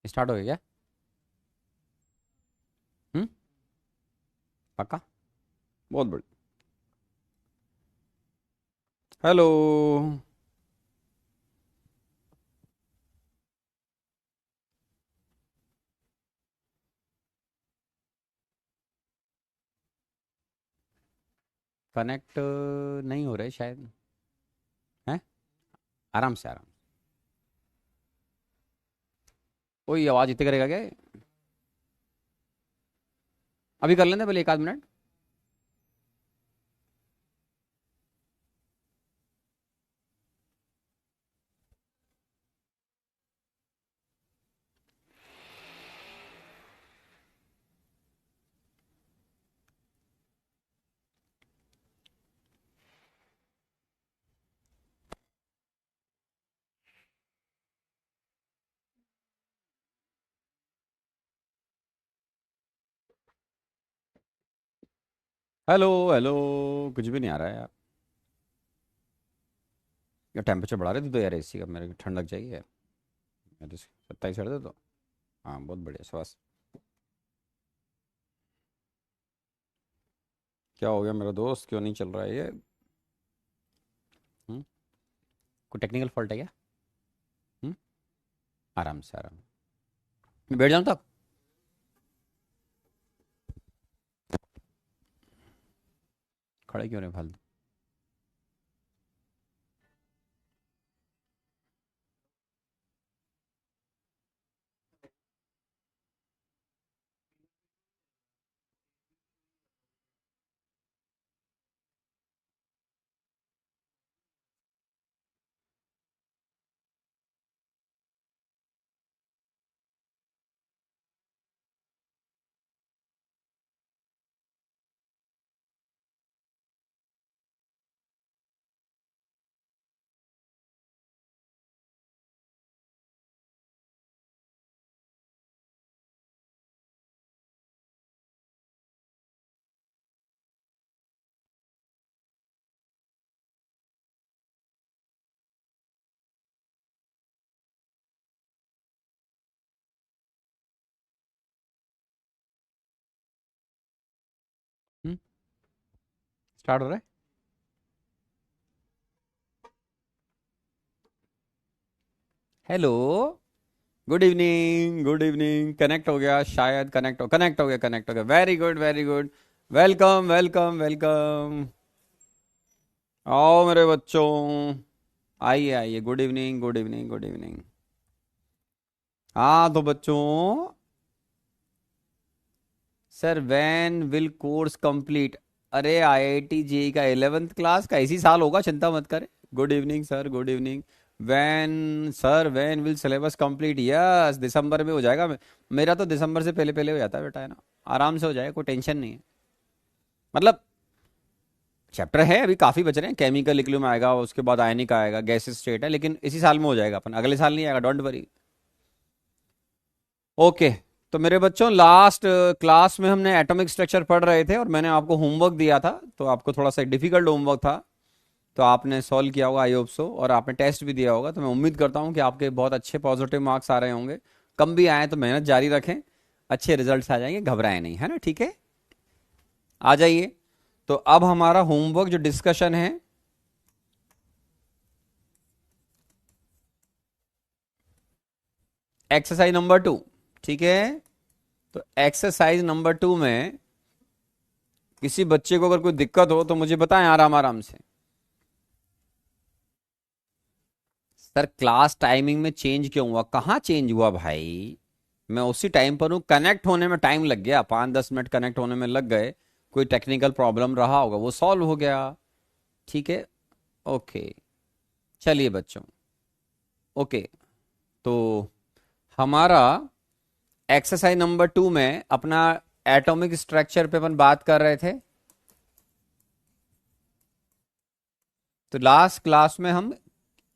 Start हो गया क्या? हम्म। पक्का? बहुत बढ़िया। हेलो। कनेक्ट नहीं हो रहे शायद। हैं? आराम से आराम। कोई आवाज़ इतने करेगा क्या? अभी कर लेंगे पहले एक आध मिनट। Hello hello. कुछ भी नहीं आ रहा है यार। ये टेम्परेचर बढ़ा रहे थे तो यार एसी का मेरे को ठंड लग जाएगी यार। मैं तो 27 कर दे तो। हाँ बहुत बढ़िया स्वास्थ्य। क्या हो गया मेरा दोस्त, क्यों नहीं चल रहा है ये? हम्म? कोई टेक्निकल फॉल्ट है क्या? हम्म? आराम से आराम। मैं बैठ जाऊँ तक? खड़े क्यों रहे फालतू? स्टार्ट हो रहा है? Hello. Good evening good evening. Connect हो गया शायद, कनेक्ट हो गया। Very good very good. Welcome welcome welcome. आओ मेरे बच्चों। आइए आइए। Good evening good evening good evening. हाँ तो बच्चों। Sir when will course complete? अरे आईआईटी जेई का 11th क्लास का इसी साल होगा, चिंता मत करें। Good evening sir, good evening. When sir, when will syllabus complete? Yes, दिसंबर में हो जाएगा। मेरा तो दिसंबर से पहले पहले हो जाता है बेटा, है ना। आराम से हो जाएगा, कोई टेंशन नहीं है। मतलब चैप्टर है अभी काफ़ी बच रहे हैं। केमिकल इक्विलिब्रियम आएगा, उसके बाद आयनिक आएगा, गैस स्टेट है, लेकिन इसी साल में हो जाएगा अपन, अगले साल नहीं आएगा, डोंट वरी। ओके। तो मेरे बच्चों लास्ट क्लास में हमने एटॉमिक स्ट्रक्चर पढ़ रहे थे और मैंने आपको होमवर्क दिया था, तो आपको थोड़ा सा डिफिकल्ट होमवर्क था। तो आपने सॉल्व किया होगा आई होप सो, और आपने टेस्ट भी दिया होगा, तो मैं उम्मीद करता हूँ कि आपके बहुत अच्छे पॉजिटिव मार्क्स आ रहे होंगे। कम भी आए तो मेहनत जारी रखें, अच्छे रिजल्ट्स आ जाएंगे, घबराएं नहीं, है ना। ठीक है, आ जाइए। तो अब हमारा होमवर्क जो डिस्कशन है, एक्सरसाइज नंबर 2। ठीक है। तो एक्सरसाइज नंबर 2 में किसी बच्चे को अगर कोई दिक्कत हो तो मुझे बताएं आराम आराम से। सर क्लास टाइमिंग में चेंज क्यों हुआ? कहाँ चेंज हुआ भाई? मैं उसी टाइम पर हूँ। कनेक्ट होने में टाइम लग गया, 5-10 मिनट कनेक्ट होने में लग गए। कोई टेक्निकल प्रॉब्लम रहा होगा, वो सॉल्व हो गया। ठीक है। ओके। चलिए बच्चों। ओके। तो हमारा एक्सरसाइज नंबर 2 में अपना एटॉमिक स्ट्रक्चर पे अपन बात कर रहे थे। तो लास्ट क्लास में हम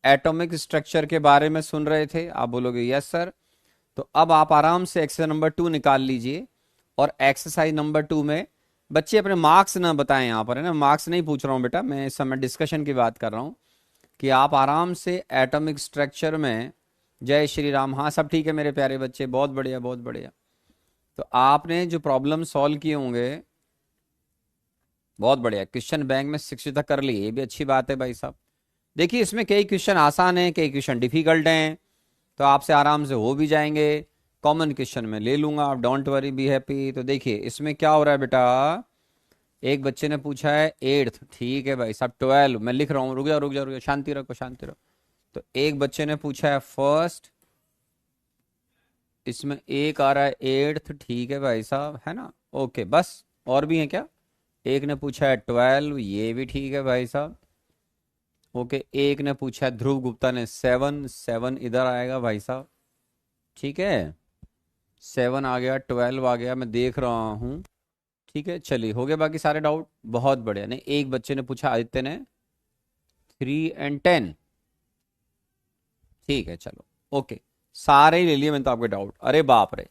एटॉमिक स्ट्रक्चर के बारे में सुन रहे थे। आप बोलोगे यस सर। तो अब आप आराम से एक्सरसाइज नंबर 2 निकाल लीजिए। और एक्सरसाइज नंबर 2 में बच्चे अपने मार्क्स ना बताएं यहाँ पर, है ना। मार्क्स नहीं पूछ रहा हूँ बेटा, मैं इस समय डिस्कशन की बात कर रहा हूँ कि आप आराम से एटॉमिक स्ट्रक्चर में जय श्री राम। हाँ सब ठीक है मेरे प्यारे बच्चे, बहुत बढ़िया बहुत बढ़िया। तो आपने जो प्रॉब्लम सॉल्व किए होंगे, बहुत बढ़िया। क्वेश्चन बैंक में 60 तक कर लिए, ये भी अच्छी बात है भाई साहब। देखिए इसमें कई क्वेश्चन आसान हैं, कई क्वेश्चन डिफिकल्ट हैं, तो आपसे आराम से हो भी जाएंगे। कॉमन क्वेश्चन में ले लूंगा, आप डोंट वरी, बी हैप्पी। तो देखिए इसमें क्या हो रहा है बेटा, एक बच्चे ने पूछा है 8th, ठीक है भाई साहब 12, मैं लिख रहा हूँ, रुक जाओ रुक जाओ रुक जाओ, शांति रखो शांति रखो। तो एक बच्चे ने पूछा है फर्स्ट, इसमें एक आ रहा है 8th, ठीक है भाई साहब, है ना, ओके बस। और भी है क्या? एक ने पूछा है 12, ये भी ठीक है भाई साहब, ओके। एक ने पूछा है ध्रुव गुप्ता ने 7, 7 इधर आएगा भाई साहब, ठीक है, 7 आ गया, 12 आ गया, मैं देख रहा हूँ, ठीक है। चलिए हो गए बाकी सारे डाउट, बहुत बढ़िया। नहीं एक बच्चे ने पूछा, आदित्य ने 3 और 10, ठीक है चलो ओके, सारे ही ले लिए मैंने तो आपके डाउट। अरे बाप रे,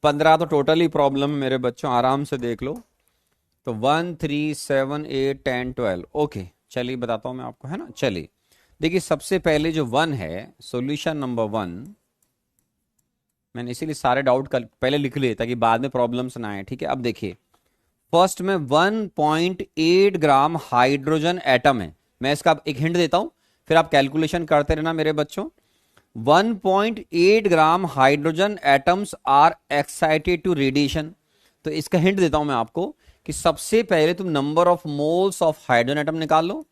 15 तो टोटली प्रॉब्लम है मेरे बच्चों, आराम से देख लो। तो 1, 3, 7, 8, 10, 12, ओके। चलिए बताता हूं मैं आपको, है ना। चलिए देखिए सबसे पहले जो 1 है, सॉल्यूशन नंबर 1, मैंने इसीलिए सारे डाउट कल पहले लिख लिए ताकि बाद में प्रॉब्लम्स ना आए, ठीक है। अब देखिए फर्स्ट में 1.8 ग्राम हाइड्रोजन एटम है। मैं इसका एक हिंट देता हूं, फिर आप कैलकुलेशन करते रहना मेरे बच्चों। 1.8 gram hydrogen atoms are excited to radiation. तो इसका हिंट देता हूं मैं आपको कि सबसे पहले तुम number of moles of hydrogen atom निकाल लो,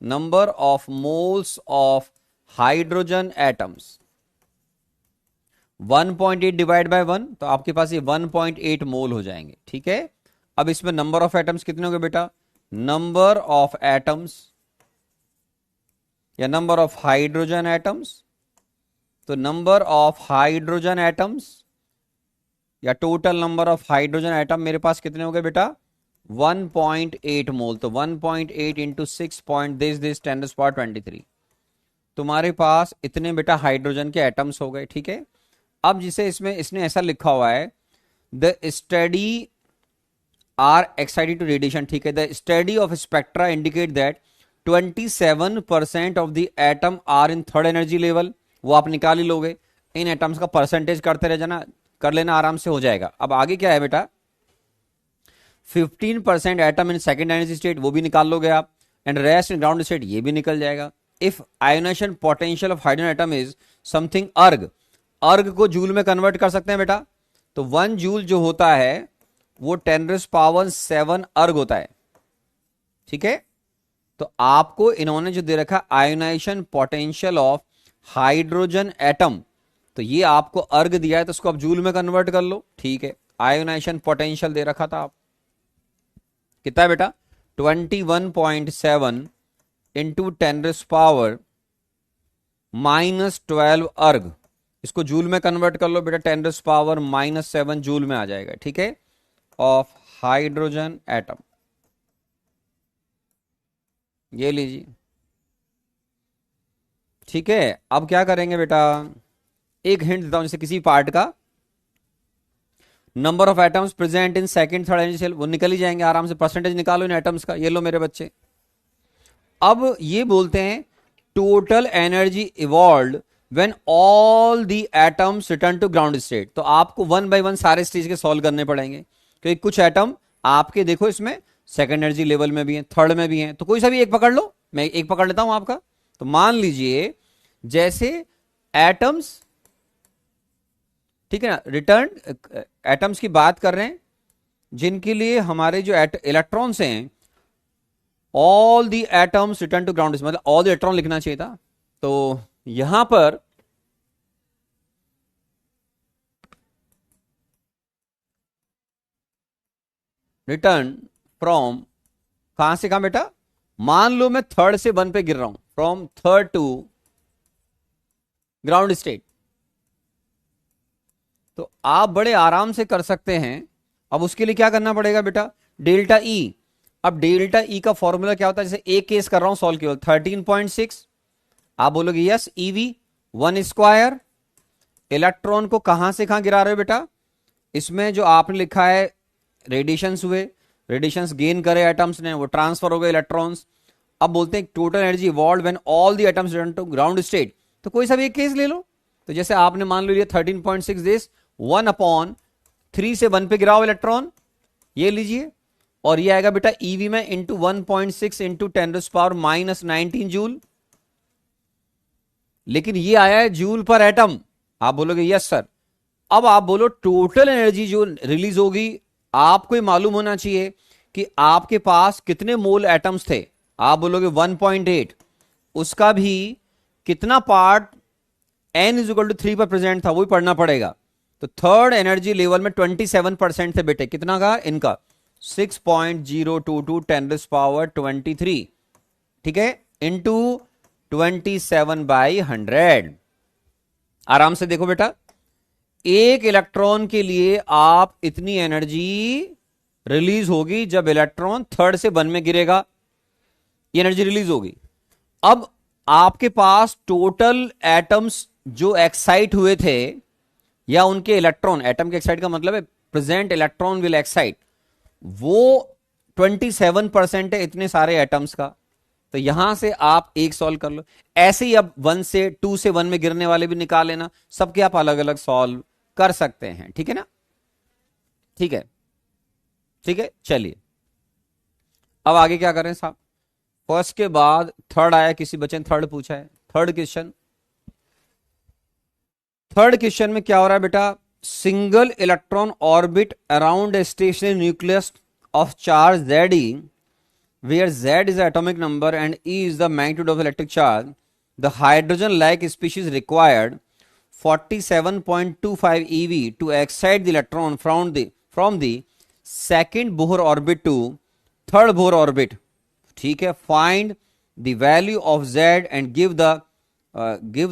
number of moles of hydrogen atoms, 1.8 divide by 1, तो आपके पास ये 1.8 मोल हो जाएंगे, ठीक है। अब इसमें नंबर ऑफ एटम्स कितने हो गए बेटा, नंबर ऑफ एटम्स या नंबर ऑफ हाइड्रोजन एटम्स, तो नंबर ऑफ हाइड्रोजन एटम्स या total number of hydrogen atom मेरे पास कितने हो गए बेटा, 1.8 मोल। तो 1.8 इंटू 6 पॉइंट दिस 10⁻23, तुम्हारे पास इतने बेटा हाइड्रोजन के एटम्स हो गए, ठीक है। अब जिसे इसमें इसने ऐसा लिखा हुआ है, the study are excited to radiation, ठीक है। The study of spectra indicate that 27% of the atom are in third energy level, वो आप निकाल ही लोगे। इन एटम्स का परसेंटेज करते रह जाना, कर लेना, आराम से हो जाएगा। अब आगे क्या है बेटा, 15% atom in second energy state, वो भी निकाल लोगे आप, and rest in ground state, ये भी निकल जाएगा। If ionization potential of hydrogen atom is something अर्ग, अर्ग को जूल में कन्वर्ट कर सकते हैं बेटा, तो 1 जूल जो होता है वो 10⁻7 अर्ग होता है, ठीक है। तो आपको इन्होंने जो दे रखा ionization potential of hydrogen atom, तो ये आपको अर्ग दिया है, तो उसको आप जूल में कन्वर्ट कर लो, ठीक है। आयोनाइजेशन पोटेंशियल दे रखा था आप, कितना है बेटा, 21.7 इंटू 10⁻⁻12 अर्ग, इसको जूल में कन्वर्ट कर लो बेटा, 10⁻⁻7 जूल में आ जाएगा, ठीक है, ऑफ हाइड्रोजन एटम। ये लीजिए, ठीक है। अब क्या करेंगे बेटा, एक हिंट देता हूं, जैसे किसी पार्ट का number of atoms present in second third energy shell, वो निकल ही जाएंगे आराम से, परसेंटेज निकालो इन एटम्स का, ये लो मेरे बच्चे। अब ये बोलते हैं total energy evolve when all the atoms return to ground state. तो आपको 1 बाय 1 सारे स्टेज के सॉल्व करने पड़ेंगे, क्योंकि कुछ एटम आपके देखो इसमें सेकंड एनर्जी लेवल में भी हैं, थर्ड में भी हैं, तो कोई सा भी एक पकड़ लो, मैं एक पकड़ लेता हूं आपका। तो मान लीजिए जैसे एटम्स, ठीक है ना, रिटर्न एटम्स की बात कर रहे हैं जिनके लिए हमारे जो इलेक्ट्रॉन्स हैं, all the atoms return to ground, मतलब ऑल द इलेक्ट्रॉन लिखना चाहिए था। तो यहां पर रिटर्न फ्रॉम, कहां से कहां बेटा, मान लो मैं थर्ड से 1 पे गिर रहा हूं, from third to ground state, तो आप बड़े आराम से कर सकते हैं। अब उसके लिए क्या करना पड़ेगा बेटा, डेल्टा ई। अब डेल्टा ई का फॉर्मूला क्या होता है, जैसे एक केस कर रहा हूं सॉल्व केवल 13.6, आप बोलोगे यस ईवी 1 स्क्वायर, इलेक्ट्रॉन को कहां से कहां गिरा रहे हो बेटा, इसमें जो आपने लिखा है रेडिएशंस हुए, रेडिएशंस गेन करे एटम्स ने, वो ट्रांसफर हो गए इलेक्ट्रॉन्स। अब बोलते हैं total energy evolve when all the atoms return to ground state, तो कोई सा भी एक केस ले लो, तो जैसे आपने मान लो लिया 13.6 दिस 1/3 से 1 पे गिराओ इलेक्ट्रॉन, ये लीजिए, और ये आएगा बेटा ईवी में इंटू 1.6 इंटू 10⁻⁻19 जूल। लेकिन ये आया है जूल पर एटम। आप बोलोगे यस सर। अब आप बोलो टोटल एनर्जी जो रिलीज होगी, आपको मालूम होना चाहिए कि आपके पास कितने मोल एटम्स थे। आप बोलोगे 1.8, उसका भी कितना पार्ट n=3 पर प्रेजेंट था वो भी पढ़ना पड़ेगा। तो थर्ड एनर्जी लेवल में 27% थे बेटे, कितना का इनका 6.022 10⁻23, ठीक है, इंटू 27/100। आराम से देखो बेटा, एक इलेक्ट्रॉन के लिए आप इतनी एनर्जी रिलीज होगी जब इलेक्ट्रॉन थर्ड से 1 में गिरेगा, ये एनर्जी रिलीज होगी। अब आपके पास टोटल एटम्स जो एक्साइट हुए थे या उनके इलेक्ट्रॉन, एटम के एक्साइट का मतलब है प्रेजेंट इलेक्ट्रॉन विल एक्साइट, वो 27% है इतने सारे एटम्स का। तो यहां से आप एक सॉल्व कर लो। ऐसे ही अब 1 से 2 से 1 में गिरने वाले भी निकाल लेना, सबके आप अलग अलग सॉल्व कर सकते हैं, ठीक है ना। ठीक है, ठीक है, चलिए अब आगे क्या करें साहब। फर्स्ट के बाद थर्ड आया, किसी बच्चे ने थर्ड पूछा है। थर्ड क्वेश्चन में क्या हो रहा है बेटा, single electron orbit around a stationary nucleus of charge Ze, where Z is the atomic number and E is the magnitude of electric charge. The hydrogen-like species required 47.25 eV to excite the electron from the second Bohr orbit to third Bohr orbit. ठीक है, find the value of Z and give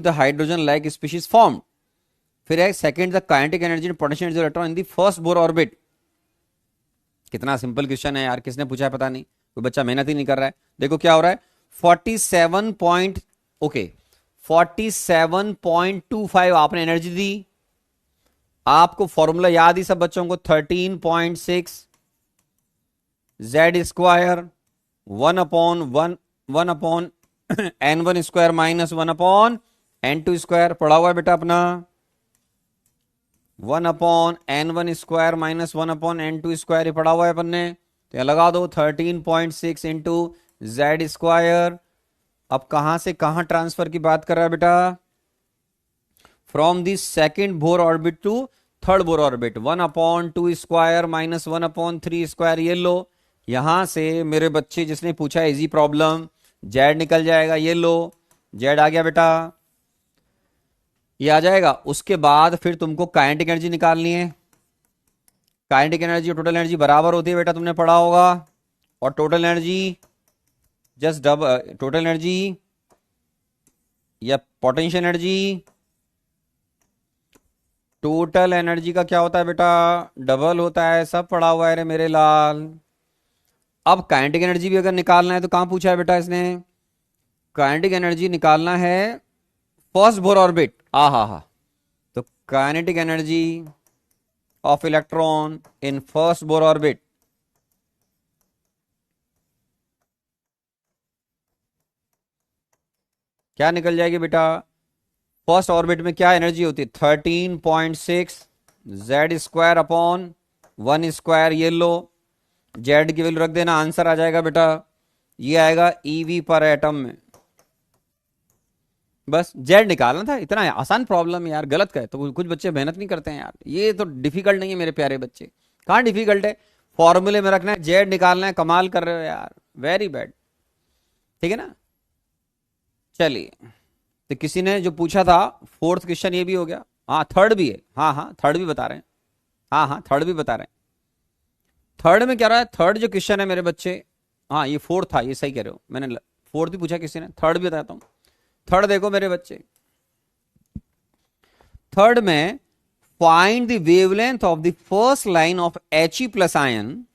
the hydrogen-like species formed. फिर है second, the kinetic energy and potential energy electron in the first Bohr orbit. कितना simple question है यार, किसने पूछा है पता नहीं, कोई बच्चा मेहनत ही नहीं कर रहा है। देखो क्या हो रहा है, 47.25 आपने एनर्जी दी, आपको फॉर्मूला याद ही सब बच्चों को, 13.6 Z square 1/n1 square minus 1/n2 square, पढ़ा हुआ है बेटा अपना, 1/n1 square minus 1/n2 square, ये पढ़ा हुआ है अपन ने। तो यहां लगा दो 13.6 इंटू Z स्क्वायर। अब कहां से कहां ट्रांसफर की बात कर रहा है बेटा, from the second Bohr orbit to third Bohr orbit, 1/2 square minus 1/3 square, ये लो। यहां से मेरे बच्चे जिसने पूछा इजी प्रॉब्लम, Z निकल जाएगा, ये लो Z आ गया बेटा, ये आ जाएगा। उसके बाद फिर तुमको काइनेटिक एनर्जी निकालनी है। काइनेटिक एनर्जी और टोटल एनर्जी बराबर होती है बेटा, तुमने पढ़ा होगा। और total energy just total energy या पोटेंशियल एनर्जी, टोटल एनर्जी का क्या होता है बेटा, डबल होता है, सब पढ़ा हुआ है रे मेरे लाल। अब काइनेटिक एनर्जी भी अगर निकालना है तो कहां पूछा है बेटा इसने, काइनेटिक एनर्जी निकालना है फर्स्ट बोर ऑर्बिट। हा, तो kinetic energy of electron in first Bohr orbit, क्या निकल जाएगी बेटा, फर्स्ट ऑर्बिट में क्या एनर्जी होती है, 13.6 Z स्क्वायर अपॉन 1 स्क्वायर, ये लो Z की वैल्यू रख देना, आंसर आ जाएगा बेटा, ये आएगा EV पर एटम में। बस Z निकालना था, इतना आसान प्रॉब्लम यार, गलत का है तो कुछ बच्चे मेहनत नहीं करते हैं यार, ये तो डिफिकल्ट नहीं है मेरे प्यारे बच्चे, कहां डिफिकल्ट है, फॉर्मूले में रखना है, Z निकालना है, कमाल कर रहे हो यार, वेरी बैड, ठीक है ना। चलिए, तो किसी ने जो पूछा था फोर्थ क्वेश्चन ये भी हो गया, हाँ थर्ड भी है, हाँ थर्ड भी बता रहे हैं, हाँ थर्ड भी बता रहे हैं। थर्ड में क्या रहा है, थर्ड जो क्वेश्चन है मेरे बच्चे, हाँ ये फोर्थ था, ये सही कह रहे हो, मैंने फोर्थ भी पूछा किसी ने, थर्ड भी बताता हूं। थर्ड देखो मेरे बच्चे, थर्ड में find the wavelength of the first line of He plus ion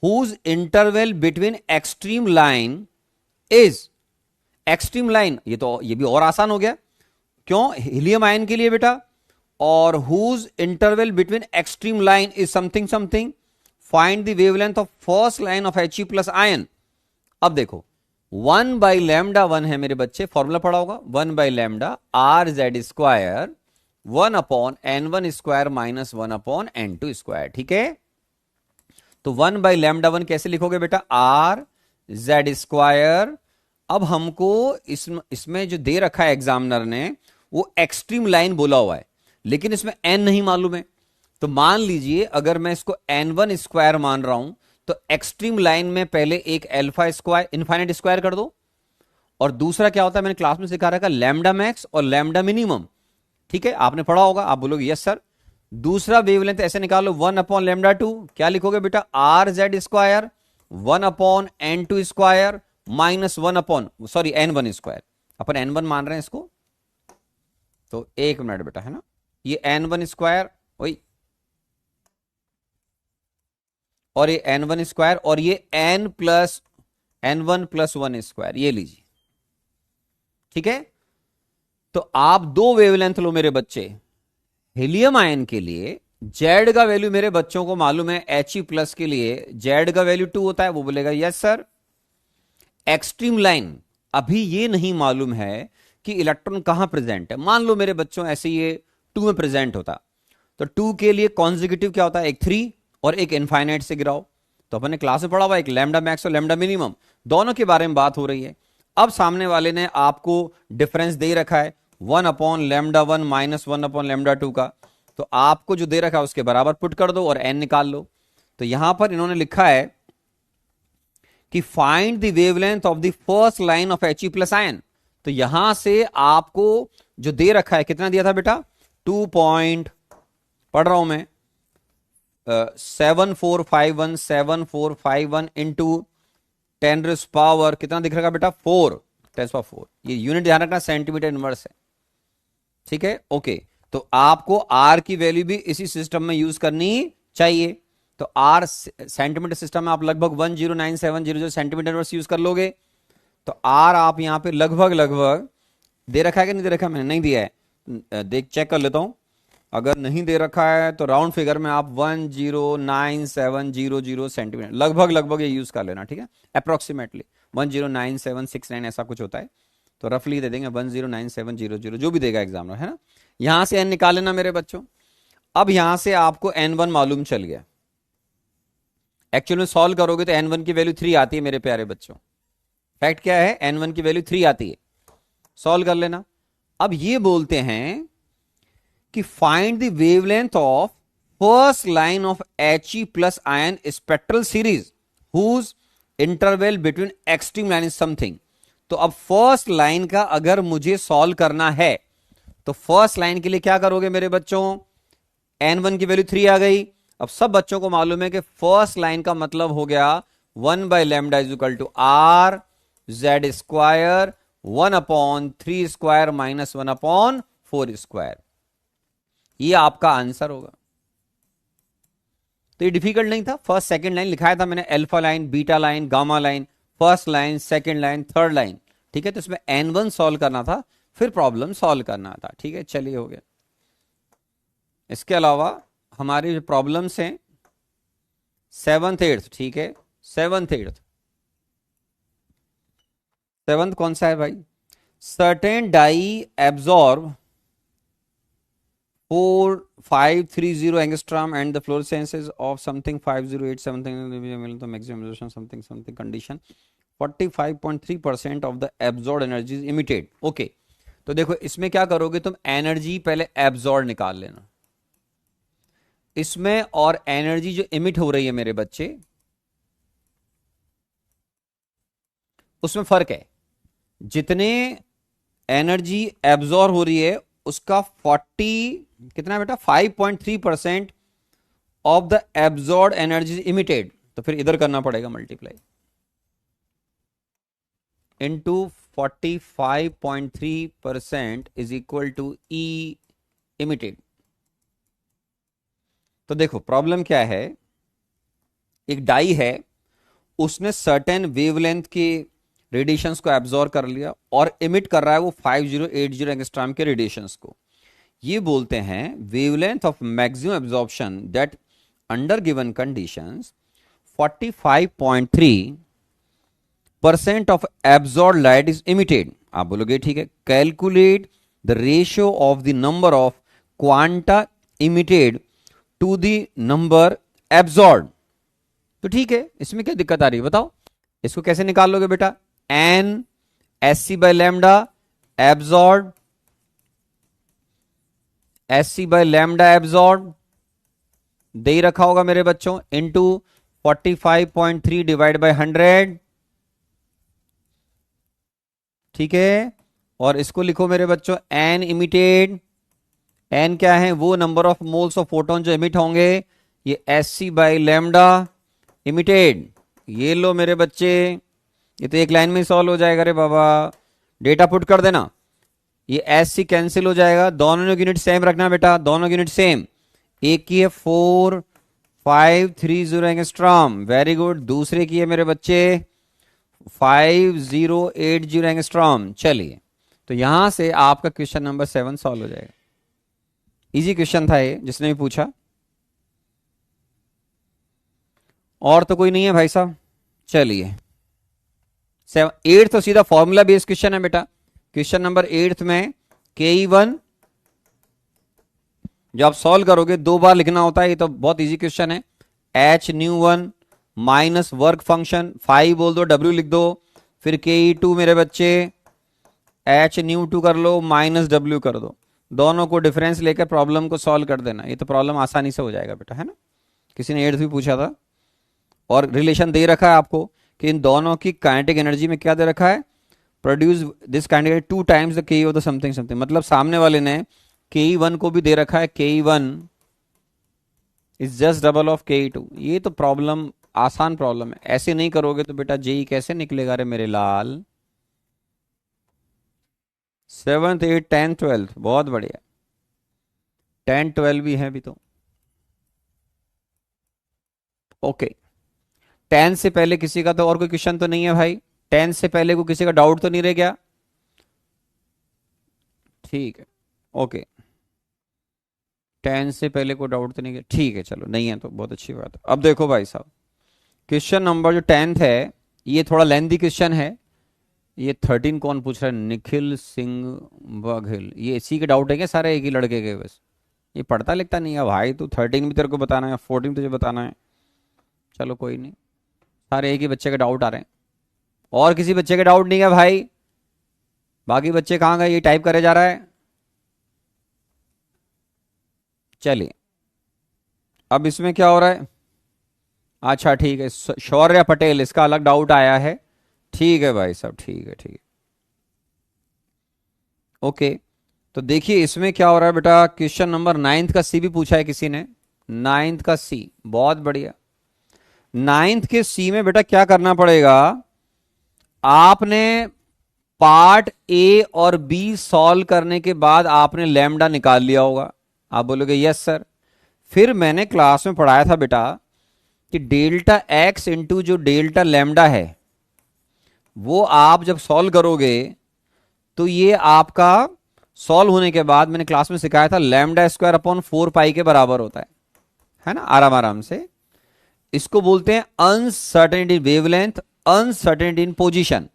whose interval between extreme line is, extreme line, ये भी और आसान हो गया, क्यों, हीलियम आयन के लिए बेटा, और whose interval between extreme line is something something, find the wavelength of first line of He plus ion. अब देखो 1/λ 1 है मेरे बच्चे, फॉर्मूला पढ़ा होगा, 1/λ R Z square 1/n1 square minus 1/n2 square. ठीक है, तो 1/λ1 कैसे लिखोगे बेटा, आर जेड स्क्वायर। अब हमको इसमें जो दे रखा है एग्जामिनर ने वो एक्सट्रीम लाइन बोला हुआ है, लेकिन इसमें n नहीं मालूम है। तो मान लीजिए अगर मैं इसको n1 स्क्वायर मान रहा हूं, तो एक्सट्रीम लाइन में पहले एक अल्फा स्क्वायर इनफाइनाइट स्क्वायर कर दो, और दूसरा क्या होता है, मैंने क्लास में सिखा रखा लैम्डा मैक्स और लैम्डा मिनिमम। ठीक है, आपने पढ़ा होगा, आप बोलोगे यस सर। दूसरा वेवलेंथ ऐसे निकालो 1/λ2, क्या लिखोगे बेटा, R Z square 1/n2 square minus n1 square. अपन n1 मान रहे हैं इसको, तो एक मिनट बेटा, है ना, ये n1 स्क्वायर वही, और ये n1 स्क्वायर, और ये n1 प्लस 1 स्क्वायर, ये लीजिए। ठीक है, तो आप दो वेवलेंथ लो मेरे बच्चे। हीलियम आयन के लिए जेड का वैल्यू मेरे बच्चों को मालूम है, He प्लस के लिए जेड का वैल्यू 2 होता है, वो बोलेगा यस सर। एक्सट्रीम लाइन अभी ये नहीं मालूम है कि इलेक्ट्रॉन कहां प्रेजेंट है। मान लो मेरे बच्चों ऐसे ये 2 में प्रेजेंट होता, तो 2 के लिए कॉन्जिक्यूटिव क्या होता है, एक 3 और एक इनफाइनाइट से गिराओ। तो अपने क्लास में पढ़ा हुआ एक लैम्डा मैक्स और लैम्डा मिनिमम, दोनों के बारे में बात हो रही है। अब सामने वाले ने आपको डिफरेंस दे रखा है 1/λ1 माइनस 1/λ2 का, तो आपको जो दे रखा है उसके बराबर पुट कर दो और n निकाल लो। तो यहां पर इन्होंने लिखा है कि find the wavelength of the first line of He plus ion. तो यहां से आपको जो दे रखा है, कितना दिया था बेटा, 2 पॉइंट, पढ़ रहा हूं मैं, 7451 इंटू 10⁻⁴ कितना दिख रहा है बेटा, 4 10⁻⁴। ये यूनिट ध्यान रखना सेंटीमीटर इनवर्स है। ठीक है, ओके। तो आपको आर की वैल्यू भी इसी सिस्टम में यूज करनी चाहिए। तो आर सेंटीमीटर सिस्टम में आप लगभग 109700 सेंटीमीटर इनवर्स यूज कर लोगे। तो आर आप यहां पे लगभग दे रखा है कि नहीं दे रखा, मैंने नहीं दिया है, देख चेक कर लेता हूं। अगर नहीं दे रखा है तो राउंड फिगर में आप 109700 सेंटीमीटर लगभग ये यूज कर लेना। ठीक है, अप्रोक्सीमेटली 109769 ऐसा कुछ होता है, तो रफली दे देंगे 109700 जो भी देगा एग्जामिनर, है ना। यहां से n निकाल लेना मेरे बच्चों। अब यहां से आपको n1 मालूम चल गया। एक्चुअल में सॉल्व करोगे तो n1 की वैल्यू 3 आती है मेरे प्यारे बच्चों। फैक्ट क्या है, n1 की वैल्यू 3 आती है, सॉल्व कर लेना। अब ये बोलते हैं कि find the wavelength of first line of He plus ion spectral series whose interval between extreme line is something. तो अब फर्स्ट लाइन का अगर मुझे सॉल्व करना है, तो फर्स्ट लाइन के लिए क्या करोगे मेरे बच्चों, n1 की वैल्यू 3 आ गई। अब सब बच्चों को मालूम है कि फर्स्ट लाइन का मतलब हो गया 1/λ is equal to R Z square 1/3 square minus 1/4 square. ये आपका आंसर होगा। तो ये डिफिकल्ट नहीं था। फर्स्ट सेकंड लाइन लिखाया था मैंने, alpha line, beta line, gamma line, first line, second line, third line. ठीक है, तो इसमें n1 सॉल्व करना था, फिर प्रॉब्लम सॉल्व करना था। ठीक है, चलिए हो गया। इसके अलावा हमारी जो प्रॉब्लम्स हैं 7th 8th, ठीक है, 7th 8th, 7th कौन सा है भाई, certain dye absorb 4530 angstrom and the fluorescences of something 508 something तो maximum something condition 45.3% of the absorb energy is emitted. Okay, तो देखो इसमें क्या करोगे तुम, एनर्जी पहले एब्जॉर्ब निकाल लेना इसमें, और एनर्जी जो इमिट हो रही है मेरे बच्चे उसमें फर्क है। जितने एनर्जी एब्जॉर्ब हो रही है उसका 40 कितना बेटा 5.3% of the absorb energy emitted. तो फिर इधर करना पड़ेगा multiply into 45.3% is equal to E emitted. तो देखो प्रॉब्लम क्या है, एक डाई है, उसने सर्टेन वेवलेंथ के रेडिएशंस को एब्जॉर्ब कर लिया और इमिट कर रहा है वो 5080 एंगस्ट्रॉम के रेडिएशंस को। ये बोलते हैं wavelength of maximum absorption that under given conditions 45.3% of absorb light is emitted. आप बोलोगे ठीक है, calculate the ratio of the number of quanta emitted to the number absorb. तो ठीक है, इसमें क्या दिक्कत आ रही है बताओ, इसको कैसे निकाल लोगे बेटा, N S C by lambda absorb, S C by lambda absorb दे ही रखा होगा मेरे बच्चों, इंटू 45.3 डिवाइड बाय 100, ठीक है। और इसको लिखो मेरे बच्चों एन इमिटेड, एन क्या है, वो number of moles of photon जो इमिट होंगे, ये S C by lambda emitted. ये लो मेरे बच्चे, ये तो एक लाइन में सॉल्व हो जाएगा रे बाबा, डेटा पुट कर देना, ये एस सी कैंसिल हो जाएगा, दोनों यूनिट सेम रखना बेटा, दोनों यूनिट सेम, एक की है 4530 एंगस्ट्रॉम, वेरी गुड, दूसरे की है मेरे बच्चे 5080 एंगस्ट्रॉम। चलिए, तो यहां से आपका क्वेश्चन नंबर 7 सॉल्व हो जाएगा। इजी क्वेश्चन था ये, जिसने भी पूछा। और तो कोई नहीं है भाई साहब। चलिए 8th तो सीधा फॉर्मूला बेस्ड क्वेश्चन है बेटा। क्वेश्चन नंबर 8th में KE1 जो आप सॉल्व करोगे 2 बार लिखना होता है, ये तो बहुत इजी क्वेश्चन है। H न्यू1 माइनस वर्क फंक्शन 5 बोल दो, W लिख दो, फिर KE2 मेरे बच्चे H न्यू2 कर लो माइनस W कर दो, दोनों को डिफरेंस लेकर प्रॉब्लम को सॉल्व कर देना। ये तो प्रॉब्लम आसानी से हो जाएगा बेटा, है ना। किसी ने 8th भी पूछा था, और रिलेशन दे रखा है आपको कि इन दोनों की काइनेटिक एनर्जी में क्या दे रखा है, produce this kinetic 2 times the के ऑफ द समथिंग समथिंग, मतलब सामने वाले ने KE1 को भी दे रखा है, KE1 is just double of KE2। ये तो प्रॉब्लम आसान प्रॉब्लम है, ऐसे नहीं करोगे तो बेटा जेई कैसे निकलेगा रे मेरे लाल। 7th 8th 10th 12th बहुत बढ़िया, 10 12 भी है अभी तो। ओके 10 से पहले किसी का तो और कोई क्वेश्चन तो नहीं है भाई, 10 से पहले को किसी का डाउट तो नहीं रह गया, ठीक है। ओके 10 से पहले को डाउट तो नहीं गया, ठीक है, चलो नहीं है तो बहुत अच्छी बात है। अब देखो भाई साहब, क्वेश्चन नंबर जो 10th है ये थोड़ा लेंथी क्वेश्चन है। ये 13 कौन पूछ रहा है, निखिल सिंह बघेल, ये इसी के डाउट है क्या सारे, एक ही लड़के के बस, ये पढ़ता लिखता नहीं है भाई, तू 13 भी तेरे को बताना है, 14 तुझे बताना है, चलो कोई नहीं, सारे एक ही बच्चे के डाउट आ रहे हैं, और किसी बच्चे के डाउट नहीं है भाई, बाकी बच्चे कहाँ गए, ये टाइप करे जा रहा है। चलिए अब इसमें क्या हो रहा है, अच्छा ठीक है, शौर्य पटेल इसका अलग डाउट आया है, ठीक है भाई साहब, ठीक है ठीक है। ओके तो देखिए इसमें क्या हो रहा है बेटा, क्वेश्चन नंबर 9th का सी भी पूछा है किसी ने, 9th का सी, बहुत बढ़िया। 9th के सी में बेटा क्या करना पड़ेगा, आपने पार्ट ए और बी सॉल्व करने के बाद आपने लैम्डा निकाल लिया होगा, आप बोलोगे यस सर। फिर मैंने क्लास में पढ़ाया था बेटा कि डेल्टा एक्स इंटू जो डेल्टा लैम्डा है वो आप जब सॉल्व करोगे तो ये आपका सॉल्व होने के बाद मैंने क्लास में सिखाया था लैम्डा स्क्वायर अपॉन 4 पाई के बराबर होता है ना, आराम आराम से। इसको बोलते हैं uncertainty in wavelength, uncertainty in position.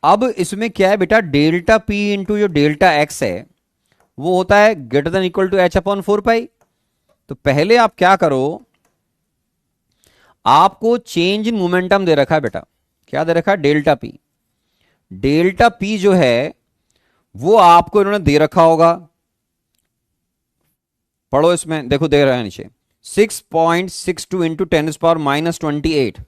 अब इसमें क्या है बेटा, डेल्टा पी इंटू जो डेल्टा एक्स है वो होता है greater than equal to H upon 4 pi. तो पहले आप क्या करो, आपको चेंज इन मोमेंटम दे रखा है बेटा, क्या दे रखा है, डेल्टा पी। डेल्टा पी जो है वो आपको इन्होंने दे रखा होगा, पढ़ो इसमें देखो दे रहा है नीचे 6.62 इंटू 10⁻⁻28,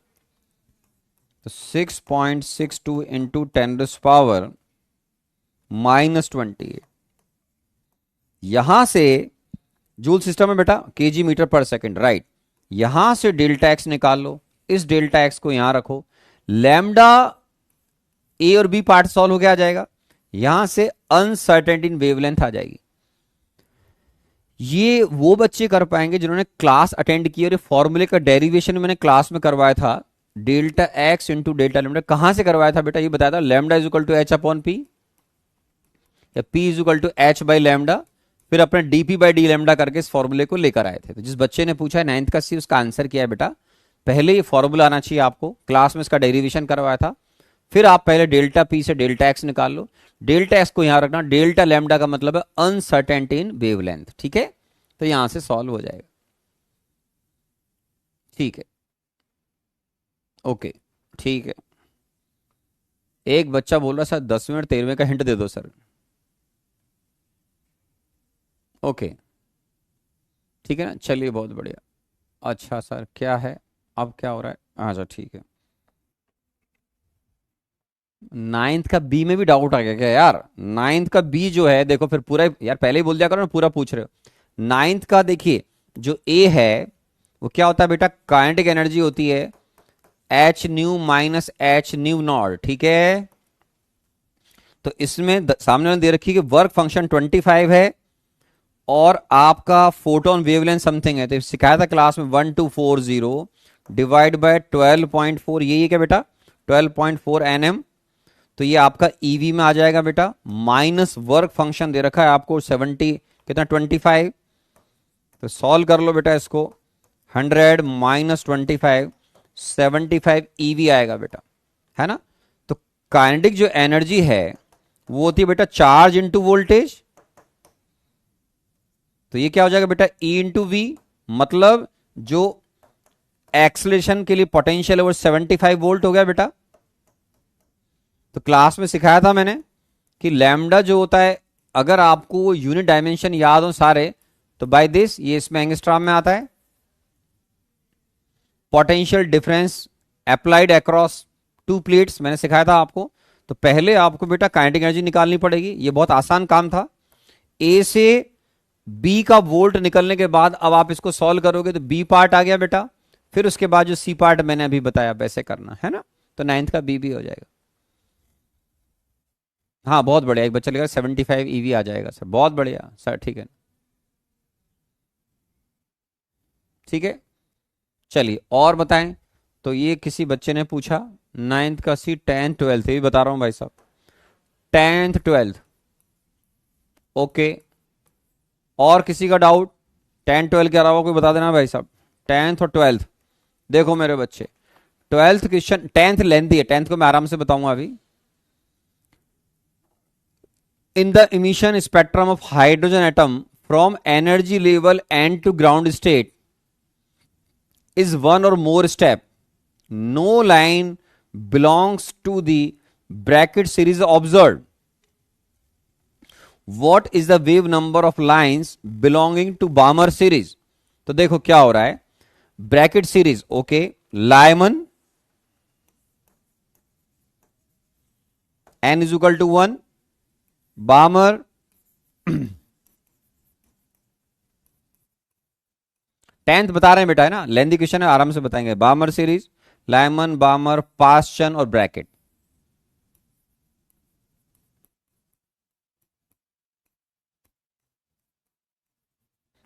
तो 6.62 इंटू 10⁻⁻28, यहां से जूल सिस्टम में बेटा केजी मीटर पर सेकंड, राइट। यहां से डेल्टा एक्स निकाल लो, इस डेल्टा एक्स को यहां रखो, लैम्डा ए और बी पार्ट सॉल्व हो गया आ जाएगा, यहां से अनसर्टेनिटी इन वेवलेंथ आ जाएगी। ये वो बच्चे कर पाएंगे जिन्होंने क्लास अटेंड की, और ये फॉर्मूले का डेरिवेशन मैंने क्लास में करवाया था, delta X into delta lambda. कहां से करवाया था बेटा, ये बताया था, lambda is equal to H upon P, या P is equal to H by lambda, फिर अपने डीपी बाई डी लैम्डा करके इस फॉर्मूले को लेकर आए थे। तो जिस बच्चे ने पूछा है 9th का सी, उसका आंसर किया है बेटा, पहले ये फॉर्मूला आना चाहिए आपको, क्लास में इसका डेरिवेशन करवाया था, फिर आप पहले डेल्टा पी से डेल्टा एक्स निकाल लो, डेल्टा एस को यहां रखना, डेल्टा लैम्डा का मतलब है अनसर्टेनिटी इन वेवलेंथ, ठीक है। तो यहां से सॉल्व हो जाएगा, ठीक है, ओके, ठीक है। एक बच्चा बोल रहा सर 10वें और 13वें का हिंट दे दो सर। ओके, ठीक है ना, चलिए बहुत बढ़िया। अच्छा सर क्या है, अब क्या हो रहा है, अच्छा ठीक है। नाइन्थ का बी में भी डाउट आ गया क्या यार? नाइन्थ का बी जो है देखो, फिर पूरा यार पहले ही बोल दिया करो ना, पूरा पूछ रहे हो। नाइन्थ का देखिए, जो ए है वो क्या होता है बेटा, काइनेटिक एनर्जी होती है H new minus H new not, ठीक है। तो इसमें सामने दे रखी है कि वर्क फंक्शन 25 है और आपका फोटोन वेवलेंथ समथिंग है। तो सिखाया था क्लास में 1240 डिवाइड बाय 12.4, ये क्या बेटा 12.4 nm। तो ये आपका ईवी में आ जाएगा बेटा, माइनस वर्क फंक्शन दे रखा है आपको 70 कितना 25। तो सॉल्व कर लो बेटा इसको, 100 माइनस 25 75 ईवी आएगा बेटा, है ना। तो काइनेटिक जो एनर्जी है वो होती है बेटा चार्ज इंटू वोल्टेज। तो ये क्या हो जाएगा बेटा E इंटू वी, मतलब जो एक्सलेशन के लिए पोटेंशियल है वो 75 वोल्ट हो गया बेटा। तो क्लास में सिखाया था मैंने कि लैम्डा जो होता है, अगर आपको यूनिट डायमेंशन याद हो सारे, तो बाय दिस ये इसमें एंगस्ट्रॉम में आता है। Potential difference applied across to plates मैंने सिखाया था आपको। तो पहले आपको बेटा काइनेटिक एनर्जी निकालनी पड़ेगी, ये बहुत आसान काम था। ए से बी का वोल्ट निकलने के बाद अब आप इसको सॉल्व करोगे तो बी पार्ट आ गया बेटा, फिर उसके बाद जो सी पार्ट मैंने अभी बताया वैसे करना है ना। तो नाइन्थ का बी भी हो जाएगा। हाँ बहुत बढ़िया, एक बच्चा लिखा 75 ईवी आ जाएगा सर, बहुत बढ़िया सर, ठीक है, ठीक है। चलिए और बताएं। तो ये किसी बच्चे ने पूछा नाइन्थ का सी, 10th 12th, ये भी बता रहा हूं भाई साहब, 10th 12th, ओके। और किसी का डाउट 10 12 के अलावा कोई बता देना भाई साहब, 10th और 12th। देखो मेरे बच्चे 12th क्वेश्चन, 10th लेंथी है, 10th को मैं आराम से बताऊंगा अभी। In the emission spectrum of hydrogen atom from energy level and to ground state is one or more step. No line belongs to the bracket series observed. What is the wave number of lines belonging to Balmer series? तो देखो क्या हो रहा है, bracket series okay, Lyman n is equal to 1, Balmer 10th बता रहे हैं बेटा, है ना, लेंथी क्वेश्चन है, आराम से बताएंगे। बामर सीरीज, लाइमन, बामर, पास्चन और ब्रैकेट,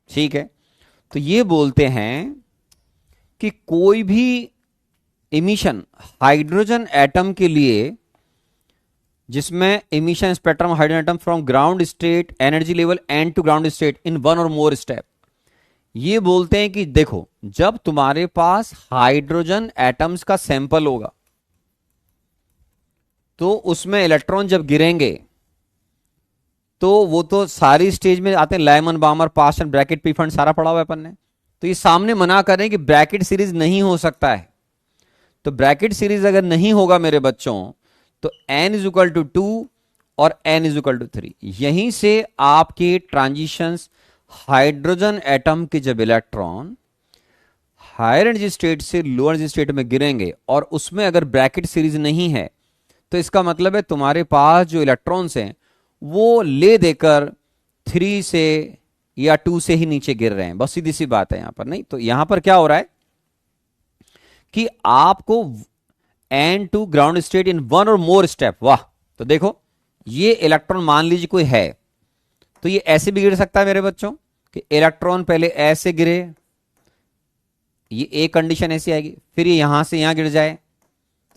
ठीक है। तो ये बोलते हैं कि कोई भी इमिशन हाइड्रोजन एटम के लिए जिसमें emission spectrum hydrogen atom from ground state energy level and to ground state in one or more step, ये बोलते हैं कि देखो जब तुम्हारे पास हाइड्रोजन एटम्स का सैंपल होगा तो उसमें इलेक्ट्रॉन जब गिरेंगे तो वो तो सारी स्टेज में आते हैं, Lyman, बामर, Paschen, bracket, P fund सारा पढ़ा हुआ है अपन ने। तो ये सामने मना कर रहे हैं कि ब्रैकेट सीरीज नहीं हो सकता है। तो ब्रैकेट सीरीज अगर नहीं होगा मेरे बच्चों तो n इज इक्वल टू 2 और n इज इक्वल टू 3, यहीं से आपके ट्रांजिशंस हाइड्रोजन एटम के जब इलेक्ट्रॉन हायर एनर्जी स्टेट से लोअर एनर्जी स्टेट में गिरेंगे और उसमें अगर ब्रैकेट सीरीज नहीं है तो इसका मतलब है तुम्हारे पास जो इलेक्ट्रॉन्स हैं वो ले देकर 3 से या 2 से ही नीचे गिर रहे हैं, बस सीधी सी बात है यहां पर। नहीं तो यहां पर क्या हो रहा है कि आपको and to ground state in one or more step, वाह। तो देखो ये इलेक्ट्रॉन मान लीजिए कोई है तो ये ऐसे भी गिर सकता है मेरे बच्चों कि इलेक्ट्रॉन पहले ऐसे गिरे, ये एक कंडीशन ऐसी आएगी, फिर ये यहां से यहां गिर जाए।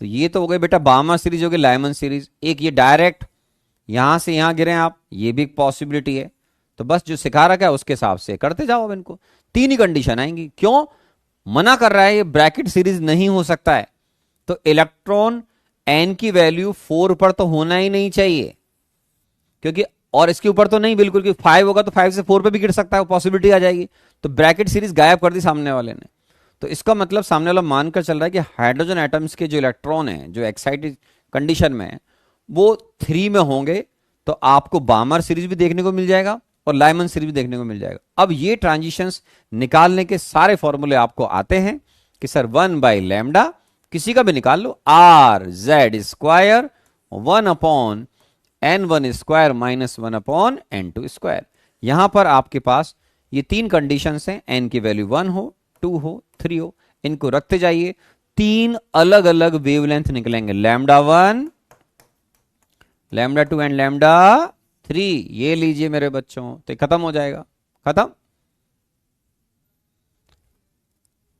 तो ये तो हो गई बेटा बामर सीरीज, हो गई लाइमन सीरीज। एक ये डायरेक्ट यहां से यहां गिरे आप, ये भी एक पॉसिबिलिटी है। तो बस जो सिखा रखा है उसके हिसाब से करते जाओ अब इनको, 3 ही कंडीशन आएंगी। क्यों मना कर रहा है, ये ब्रैकेट सीरीज नहीं हो सकता है। तो इलेक्ट्रॉन n की वैल्यू 4 पर तो होना ही नहीं चाहिए, क्योंकि और इसके ऊपर तो नहीं बिल्कुल, कि 5 होगा तो 5 से 4 पे भी गिर सकता है, वो पॉसिबिलिटी आ जाएगी। तो ब्रैकेट सीरीज गायब कर दी सामने वाले ने। तो इसका मतलब सामने वाला मानकर चल रहा है कि हाइड्रोजन एटम्स के जो इलेक्ट्रॉन है जो एक्साइटेड कंडीशन में है वो 3 में होंगे। तो आपको बामर सीरीज भी देखने को मिल जाएगा और लाइमन सीरीज भी देखने को मिल जाएगा। अब ये ट्रांजिशंस निकालने के सारे फॉर्मूले आपको आते हैं कि सर 1/λ, किसी का भी निकाल लो, RZ² 1/N1² - 1/N2²। यहां पर आपके पास ये 3 कंडीशंस हैं, n की वैल्यू 1 हो, 2 हो, 3 हो। इनको रखते जाइए, 3 अलग अलग वेवलेंथ निकलेंगे, λ1, λ2 एंड λ3। ये लीजिए मेरे बच्चों, तो खत्म हो जाएगा, खत्म।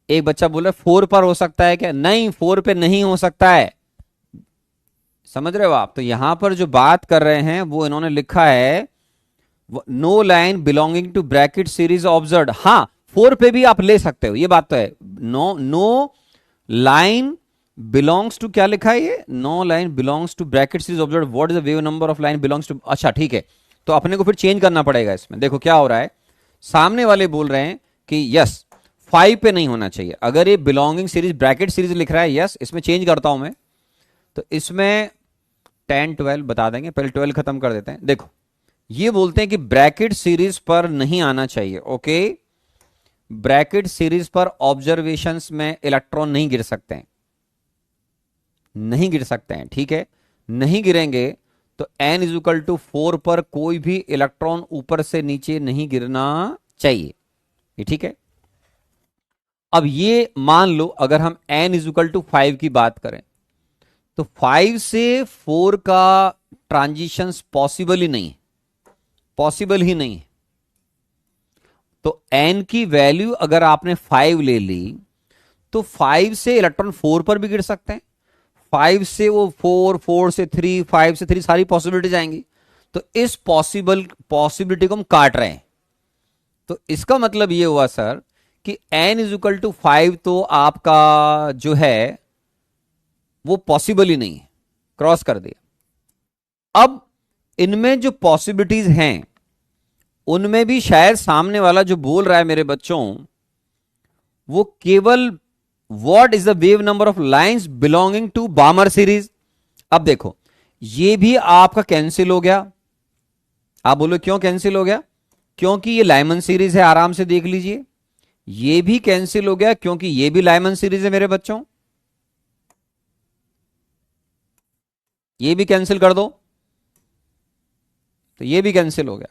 एक बच्चा बोला 4 पर हो सकता है क्या? नहीं, 4 पे नहीं हो सकता है, समझ रहे हो आप? तो यहां पर जो बात कर रहे हैं वो इन्होंने लिखा है no line belonging to bracket series observe. हाँ, 4 पे भी आप ले सकते हो, ये बात तो है। नो लाइन बिलोंग्स टू, क्या लिखा है ये? No line belongs to bracket series observe, what is the wave number of line belongs to. अच्छा ठीक है, तो अपने को फिर चेंज करना पड़ेगा इसमें। देखो क्या हो रहा है, सामने वाले बोल रहे हैं कि यस 5 पे नहीं होना चाहिए। अगर ये बिलोंगिंग सीरीज ब्रैकेट सीरीज लिख रहा है, यस, इसमें चेंज करता हूं मैं, तो इसमें 10 12 बता देंगे, पहले 12 खत्म कर देते हैं। देखो ये बोलते हैं कि ब्रैकेट सीरीज पर नहीं आना चाहिए, ओके। ब्रैकेट सीरीज पर ऑब्जर्वेशंस में इलेक्ट्रॉन नहीं गिर सकते हैं, नहीं गिर सकते हैं, ठीक है। नहीं गिरेंगे तो n = 4 पर कोई भी इलेक्ट्रॉन ऊपर से नीचे नहीं गिरना चाहिए, ये ठीक है। अब ये मान लो अगर हम n = 5 की बात करें तो 5 से 4 का ट्रांजिशंस पॉसिबल ही नहीं है, पॉसिबल ही नहीं है। तो n की वैल्यू अगर आपने 5 ले ली तो 5 से इलेक्ट्रॉन 4 पर भी गिर सकते हैं, 5 से वो 4, 4 से 3, 5 से 3, सारी पॉसिबिलिटीज आएंगी। तो इस पॉसिबिलिटी को हम काट रहे हैं। तो इसका मतलब ये हुआ सर कि n = 5 तो आपका जो है वो पॉसिबल ही नहीं है, क्रॉस कर दिया। अब इनमें जो पॉसिबिलिटीज हैं उनमें भी शायद सामने वाला जो बोल रहा है मेरे बच्चों वो केवल what is the wave number of lines belonging to Balmer series. अब देखो ये भी आपका कैंसिल हो गया। आप बोलो क्यों कैंसिल हो गया? क्योंकि ये लाइमन सीरीज है, आराम से देख लीजिए। ये भी कैंसिल हो गया क्योंकि ये भी लाइमन सीरीज है मेरे बच्चों, ये भी कैंसिल कर दो तो ये भी कैंसिल हो गया।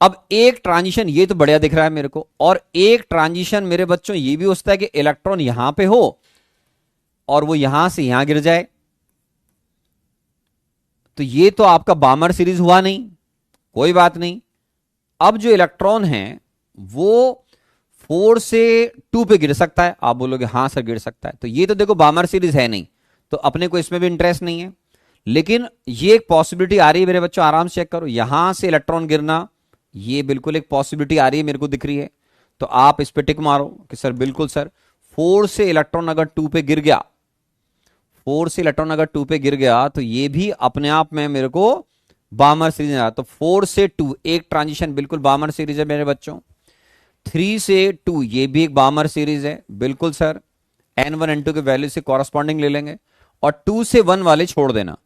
अब एक ट्रांजिशन, ये तो बढ़िया दिख रहा है मेरे को, और एक ट्रांजिशन मेरे बच्चों ये भी हो सकता है कि इलेक्ट्रॉन यहां पे हो और वो यहां से यहां गिर जाए। तो ये तो आपका बामर सीरीज हुआ नहीं, कोई बात नहीं। अब जो इलेक्ट्रॉन है वो 4 से 2 पे गिर सकता है। आप बोलोगे हाँ सर गिर सकता है, तो ये तो देखो बामर सीरीज है नहीं, तो अपने को इसमें भी इंटरेस्ट नहीं है। लेकिन ये एक पॉसिबिलिटी आ रही है मेरे बच्चों, आराम से चेक करो, यहां से इलेक्ट्रॉन गिरना, ये बिल्कुल एक पॉसिबिलिटी आ रही है, मेरे को दिख रही है। तो आप इस पे टिक मारो कि सर बिल्कुल सर 4 से इलेक्ट्रॉन अगर 2 पे गिर गया, 4 से इलेक्ट्रॉन अगर 2 पे गिर गया तो ये भी अपने आप में मेरे को बामर सीरीज आ। तो 4 से 2 एक ट्रांजिशन बिल्कुल बामर सीरीज है मेरे बच्चों। 3 से 2 ये भी एक बामर सीरीज है, बिल्कुल सर। n1 n2 के वैल्यू से कॉरस्पॉन्डिंग ले लेंगे और 2 से 1 वाले छोड़ देना।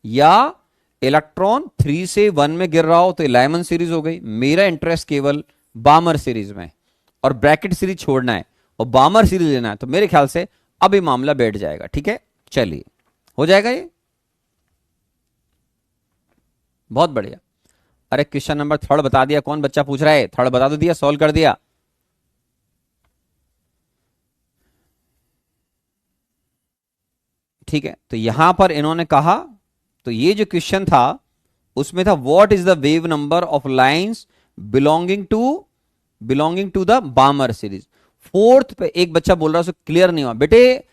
या इलेक्ट्रॉन 3 से 1 में गिर रहा हो तो लाइमन सीरीज हो गई। मेरा इंटरेस्ट केवल बामर सीरीज में और ब्रैकेट सीरीज छोड़ना है और बामर सीरीज लेना है। तो मेरे ख्याल से अब ये मामला बैठ जाएगा, ठीक है। चलिए हो जाएगा ये, बहुत बढ़िया। अरे क्वेश्चन नंबर 3 बता दिया, कौन बच्चा पूछ रहा है? 3 बता तो दिया, सॉल्व कर दिया। ठीक है, तो यहां पर इन्होंने कहा, तो ये जो क्वेश्चन था उसमें था what is the wave number of lines belonging to the Balmer series. 4th पे एक बच्चा बोल रहा है, क्लियर नहीं हुआ बेटे।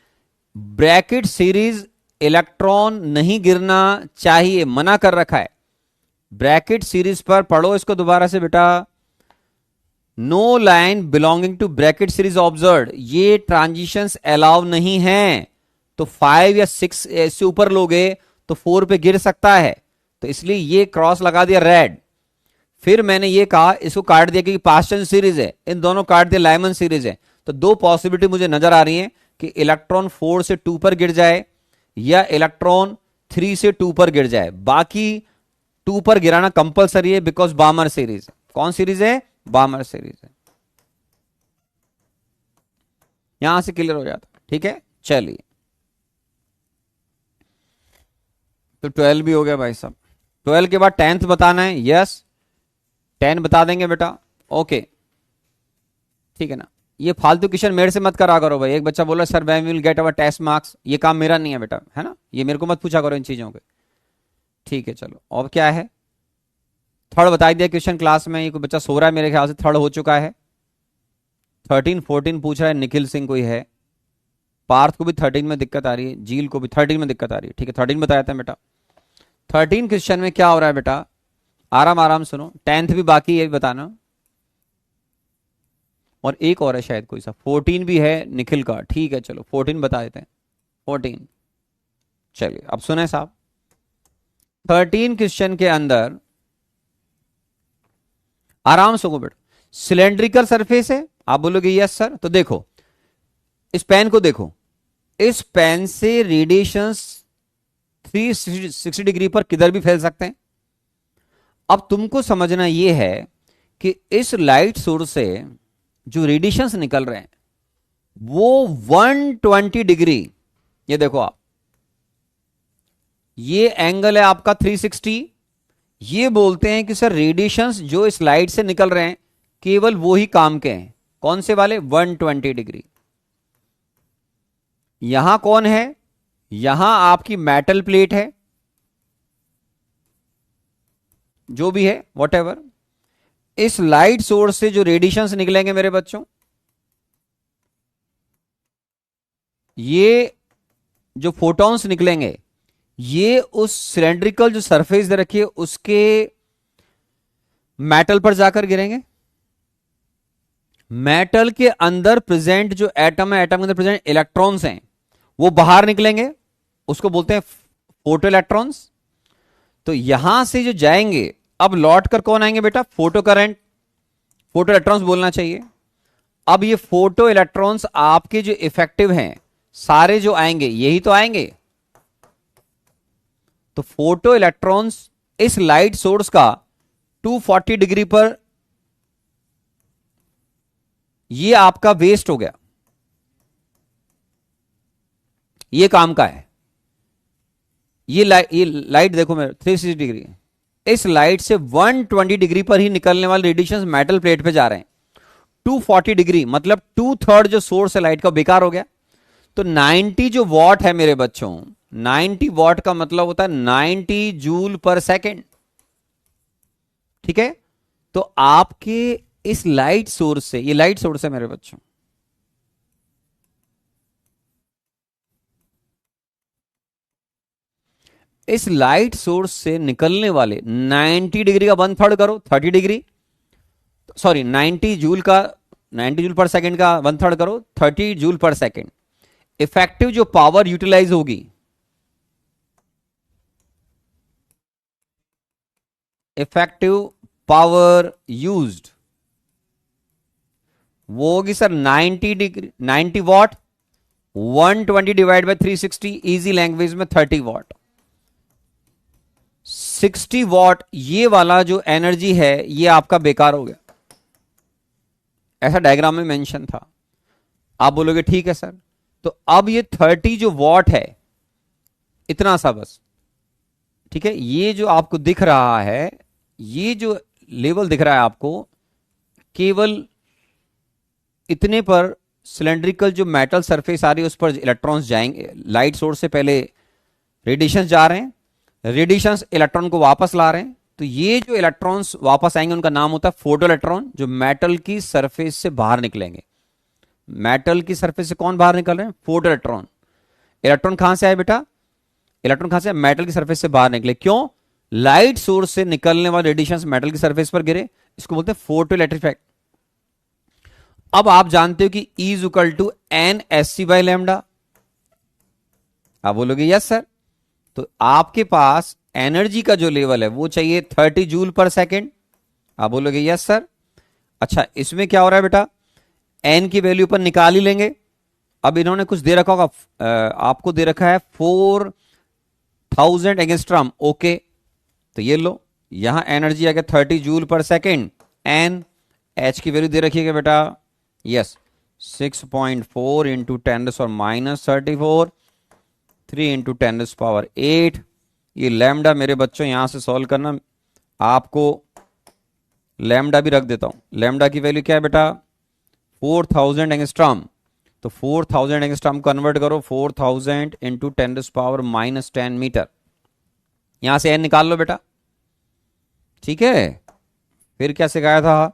ब्रैकेट सीरीज इलेक्ट्रॉन नहीं गिरना चाहिए, मना कर रखा है। ब्रैकेट सीरीज पर पढ़ो इसको दोबारा से बेटा। No line belonging to bracket series observe, ये ट्रांजिशंस अलाउ नहीं है। तो 5 या 6 से ऊपर लोगे तो 4 पे गिर सकता है। तो इसलिए ये क्रॉस लगा दिया रेड। फिर मैंने ये कहा, इसको काट दिया क्योंकि पास्टन सीरीज है, इन दोनों काट दिया लाइमन सीरीज है। तो दो पॉसिबिलिटी मुझे नजर आ रही है कि इलेक्ट्रॉन 4 से 2 पर गिर जाए या इलेक्ट्रॉन 3 से 2 पर गिर जाए। बाकी 2 पर गिराना कंपलसरी है बिकॉज बामर सीरीज। कौन सीरीज है? बामर सीरीज है। यहां से क्लियर हो जाता। ठीक है, चलिए तो 12 भी हो गया भाई साहब। 12 के बाद 10th बताना है। यस 10 बता देंगे बेटा। ओके ठीक है ना। ये फालतू क्वेश्चन मेरे से मत करा करो भाई। एक बच्चा बोला sir when will get our test marks, ये काम मेरा नहीं है बेटा, है ना। ये मेरे को मत पूछा करो इन चीजों के। ठीक है चलो, अब क्या है? थर्ड बता दिया क्वेश्चन क्लास में। ये कोई बच्चा सो रहा है मेरे ख्याल से, थर्ड हो चुका है। 13 14 पूछ रहा है निखिल सिंह कोई है। पार्थ को भी 13 में दिक्कत आ रही है, जील को भी 13 में दिक्कत आ रही है। ठीक है 13 बताया था बेटा। 13 क्वेश्चन में क्या हो रहा है बेटा? आराम आराम सुनो। 10th भी बाकी है बताना, और एक और है शायद कोई सा। 14 भी है निखिल का। ठीक है चलो 14 बता देते हैं। 14 चलिए अब सुने साहब। 13 क्वेश्चन के अंदर आराम से को बेटा, सिलेंड्रिकल सरफेस है। आप बोलोगे यस सर। तो देखो इस पेन को देखो, इस पेन से रेडिएशंस 360 डिग्री पर किधर भी फैल सकते हैं। अब तुमको समझना यह है कि इस लाइट सोर्स से जो रेडिएशंस निकल रहे हैं वो 120 डिग्री, ये देखो आप, ये एंगल है आपका 360। ये बोलते हैं कि सर रेडिएशंस जो इस लाइट से निकल रहे हैं केवल वो ही काम के हैं। कौन से वाले? 120 डिग्री। यहां कौन है? यहां आपकी मेटल प्लेट है, जो भी है वॉटेवर। इस लाइट सोर्स से जो रेडिएशंस निकलेंगे मेरे बच्चों, ये जो फोटॉन्स निकलेंगे ये उस सिलेंड्रिकल जो सरफेस दे रखी है उसके मेटल पर जाकर गिरेंगे। मेटल के अंदर प्रेजेंट जो एटम है, एटम के अंदर प्रेजेंट इलेक्ट्रॉन्स हैं वो बाहर निकलेंगे, उसको बोलते हैं फोटो इलेक्ट्रॉन्स। तो यहां से जो जाएंगे अब लौट कर कौन आएंगे बेटा? फोटो करंट, फोटो इलेक्ट्रॉन्स बोलना चाहिए। अब ये फोटो इलेक्ट्रॉन्स आपके जो इफेक्टिव हैं सारे जो आएंगे यही तो आएंगे। तो फोटो इलेक्ट्रॉन्स इस लाइट सोर्स का 240 डिग्री पर ये आपका वेस्ट हो गया, ये काम का है। ये लाइट देखो मेरे 360 डिग्री, इस लाइट से 120 डिग्री पर ही निकलने वाले रेडिएशंस मेटल प्लेट पे जा रहे हैं। 240 डिग्री मतलब 2/3 जो सोर्स है लाइट का बेकार हो गया। तो 90 जो वॉट है मेरे बच्चों, 90 वॉट का मतलब होता है 90 जूल पर सेकेंड। ठीक है, तो आपके इस लाइट सोर्स से, ये लाइट सोर्स है मेरे बच्चों, इस लाइट सोर्स से निकलने वाले 90 डिग्री का 1/3 करो 30 डिग्री, सॉरी 90 जूल का, 90 जूल पर सेकेंड का 1/3 करो 30 जूल पर सेकेंड। इफेक्टिव जो पावर यूटिलाइज होगी, इफेक्टिव पावर यूज्ड वो होगी sir 90 degree, 90 what 120 divide by 360, easy language में 30 वॉट। 60 वॉट ये वाला जो एनर्जी है ये आपका बेकार हो गया, ऐसा डायग्राम में मेंशन था। आप बोलोगे ठीक है सर। तो अब ये 30 जो वॉट है इतना सा बस, ठीक है, ये जो आपको दिख रहा है, ये जो लेवल दिख रहा है आपको, केवल इतने पर सिलेंड्रिकल जो मेटल सरफेस आ रही है उस पर इलेक्ट्रॉन्स जाएंगे। लाइट सोर्स से पहले रेडिएशन जा रहे हैं, रेडिएशंस इलेक्ट्रॉन को वापस ला रहे हैं। तो ये जो इलेक्ट्रॉन्स वापस आएंगे उनका नाम होता है फोटो इलेक्ट्रॉन, जो मेटल की सरफेस से बाहर निकलेंगे। मेटल की सरफेस से कौन बाहर निकल रहे हैं? Photo electron. इलेक्ट्रॉन कहां से आए बेटा? इलेक्ट्रॉन कहां से? मेटल की सरफेस से बाहर निकले। क्यों? लाइट सोर्स से निकलने वाले रेडिएशंस मेटल की सरफेस पर गिरे, इसको बोलते हैं फोटो इलेक्ट्रिक इफेक्ट। अब आप जानते हो कि E is equal to NSC by lambda. आप बोलोगे यस सर। तो आपके पास एनर्जी का जो लेवल है वो चाहिए 30 जूल पर सेकेंड। आप बोलोगे यस सर। अच्छा, इसमें क्या हो रहा है बेटा, एन की वैल्यू पर निकाल ही लेंगे। अब इन्होंने कुछ दे रखा होगा, आपको दे रखा है 4000 एंगस्ट्रॉम। ओके, तो ये लो, यहां एनर्जी आ गया 30 joule per second. N, h की वैल्यू दे रखी है बेटा, यस 6.4 इंटू 10⁻34, 3 इंटू 10⁸8। ये लैम्डा मेरे बच्चों यहां से सॉल्व करना, आपको लैम्डा भी रख देता हूं। लैम्डा की वैल्यू क्या है बेटा, 4000 एंगस्ट्रॉम। तो 4000 एंगस्ट्रॉम कन्वर्ट करो, 4000 इंटू 10⁻10 मीटर। यहां से एन निकाल लो बेटा, ठीक है। फिर क्या सिखाया था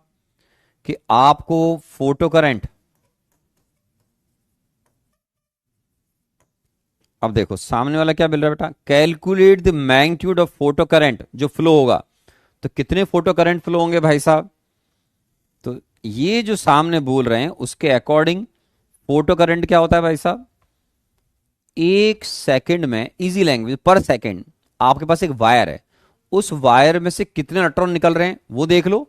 कि आपको फोटो करंट, अब देखो सामने वाला क्या मिल रहा है बेटा, calculate the magnitude of photo current जो फ्लो होगा। तो कितने फोटो करंट फ्लो होंगे भाई साहब, तो ये जो सामने बोल रहे हैं उसके अकॉर्डिंग फोटो करंट क्या होता है भाई साहब, 1 सेकंड में, इजी लैंग्वेज पर सेकंड, आपके पास एक वायर है, उस वायर में से कितने इलेक्ट्रॉन निकल रहे हैं वो देख लो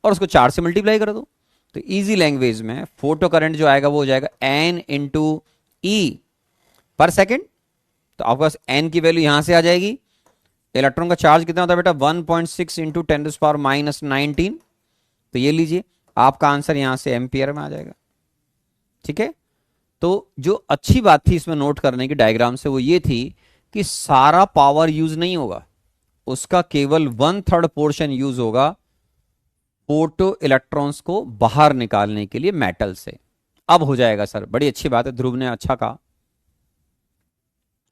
और उसको 4 से मल्टीप्लाई कर दो। तो इजी लैंग्वेज में फोटो करंट जो आएगा वो हो जाएगा एन इंटू ई पर सेकेंड। तो आपके पास एन की वैल्यू यहां से आ जाएगी। इलेक्ट्रॉन का चार्ज कितना होता है बेटा, 1.6 इंटू 10⁻19। तो ये लीजिए, आपका आंसर यहां से एम्पियर में आ जाएगा, ठीक है। तो जो अच्छी बात थी इसमें नोट करने की डायग्राम से वो ये थी कि सारा पावर यूज नहीं होगा, उसका केवल 1/3 पोर्शन यूज होगा फोटो इलेक्ट्रॉन्स को बाहर निकालने के लिए मेटल से। अब हो जाएगा सर, बड़ी अच्छी बात है, ध्रुव ने अच्छा कहा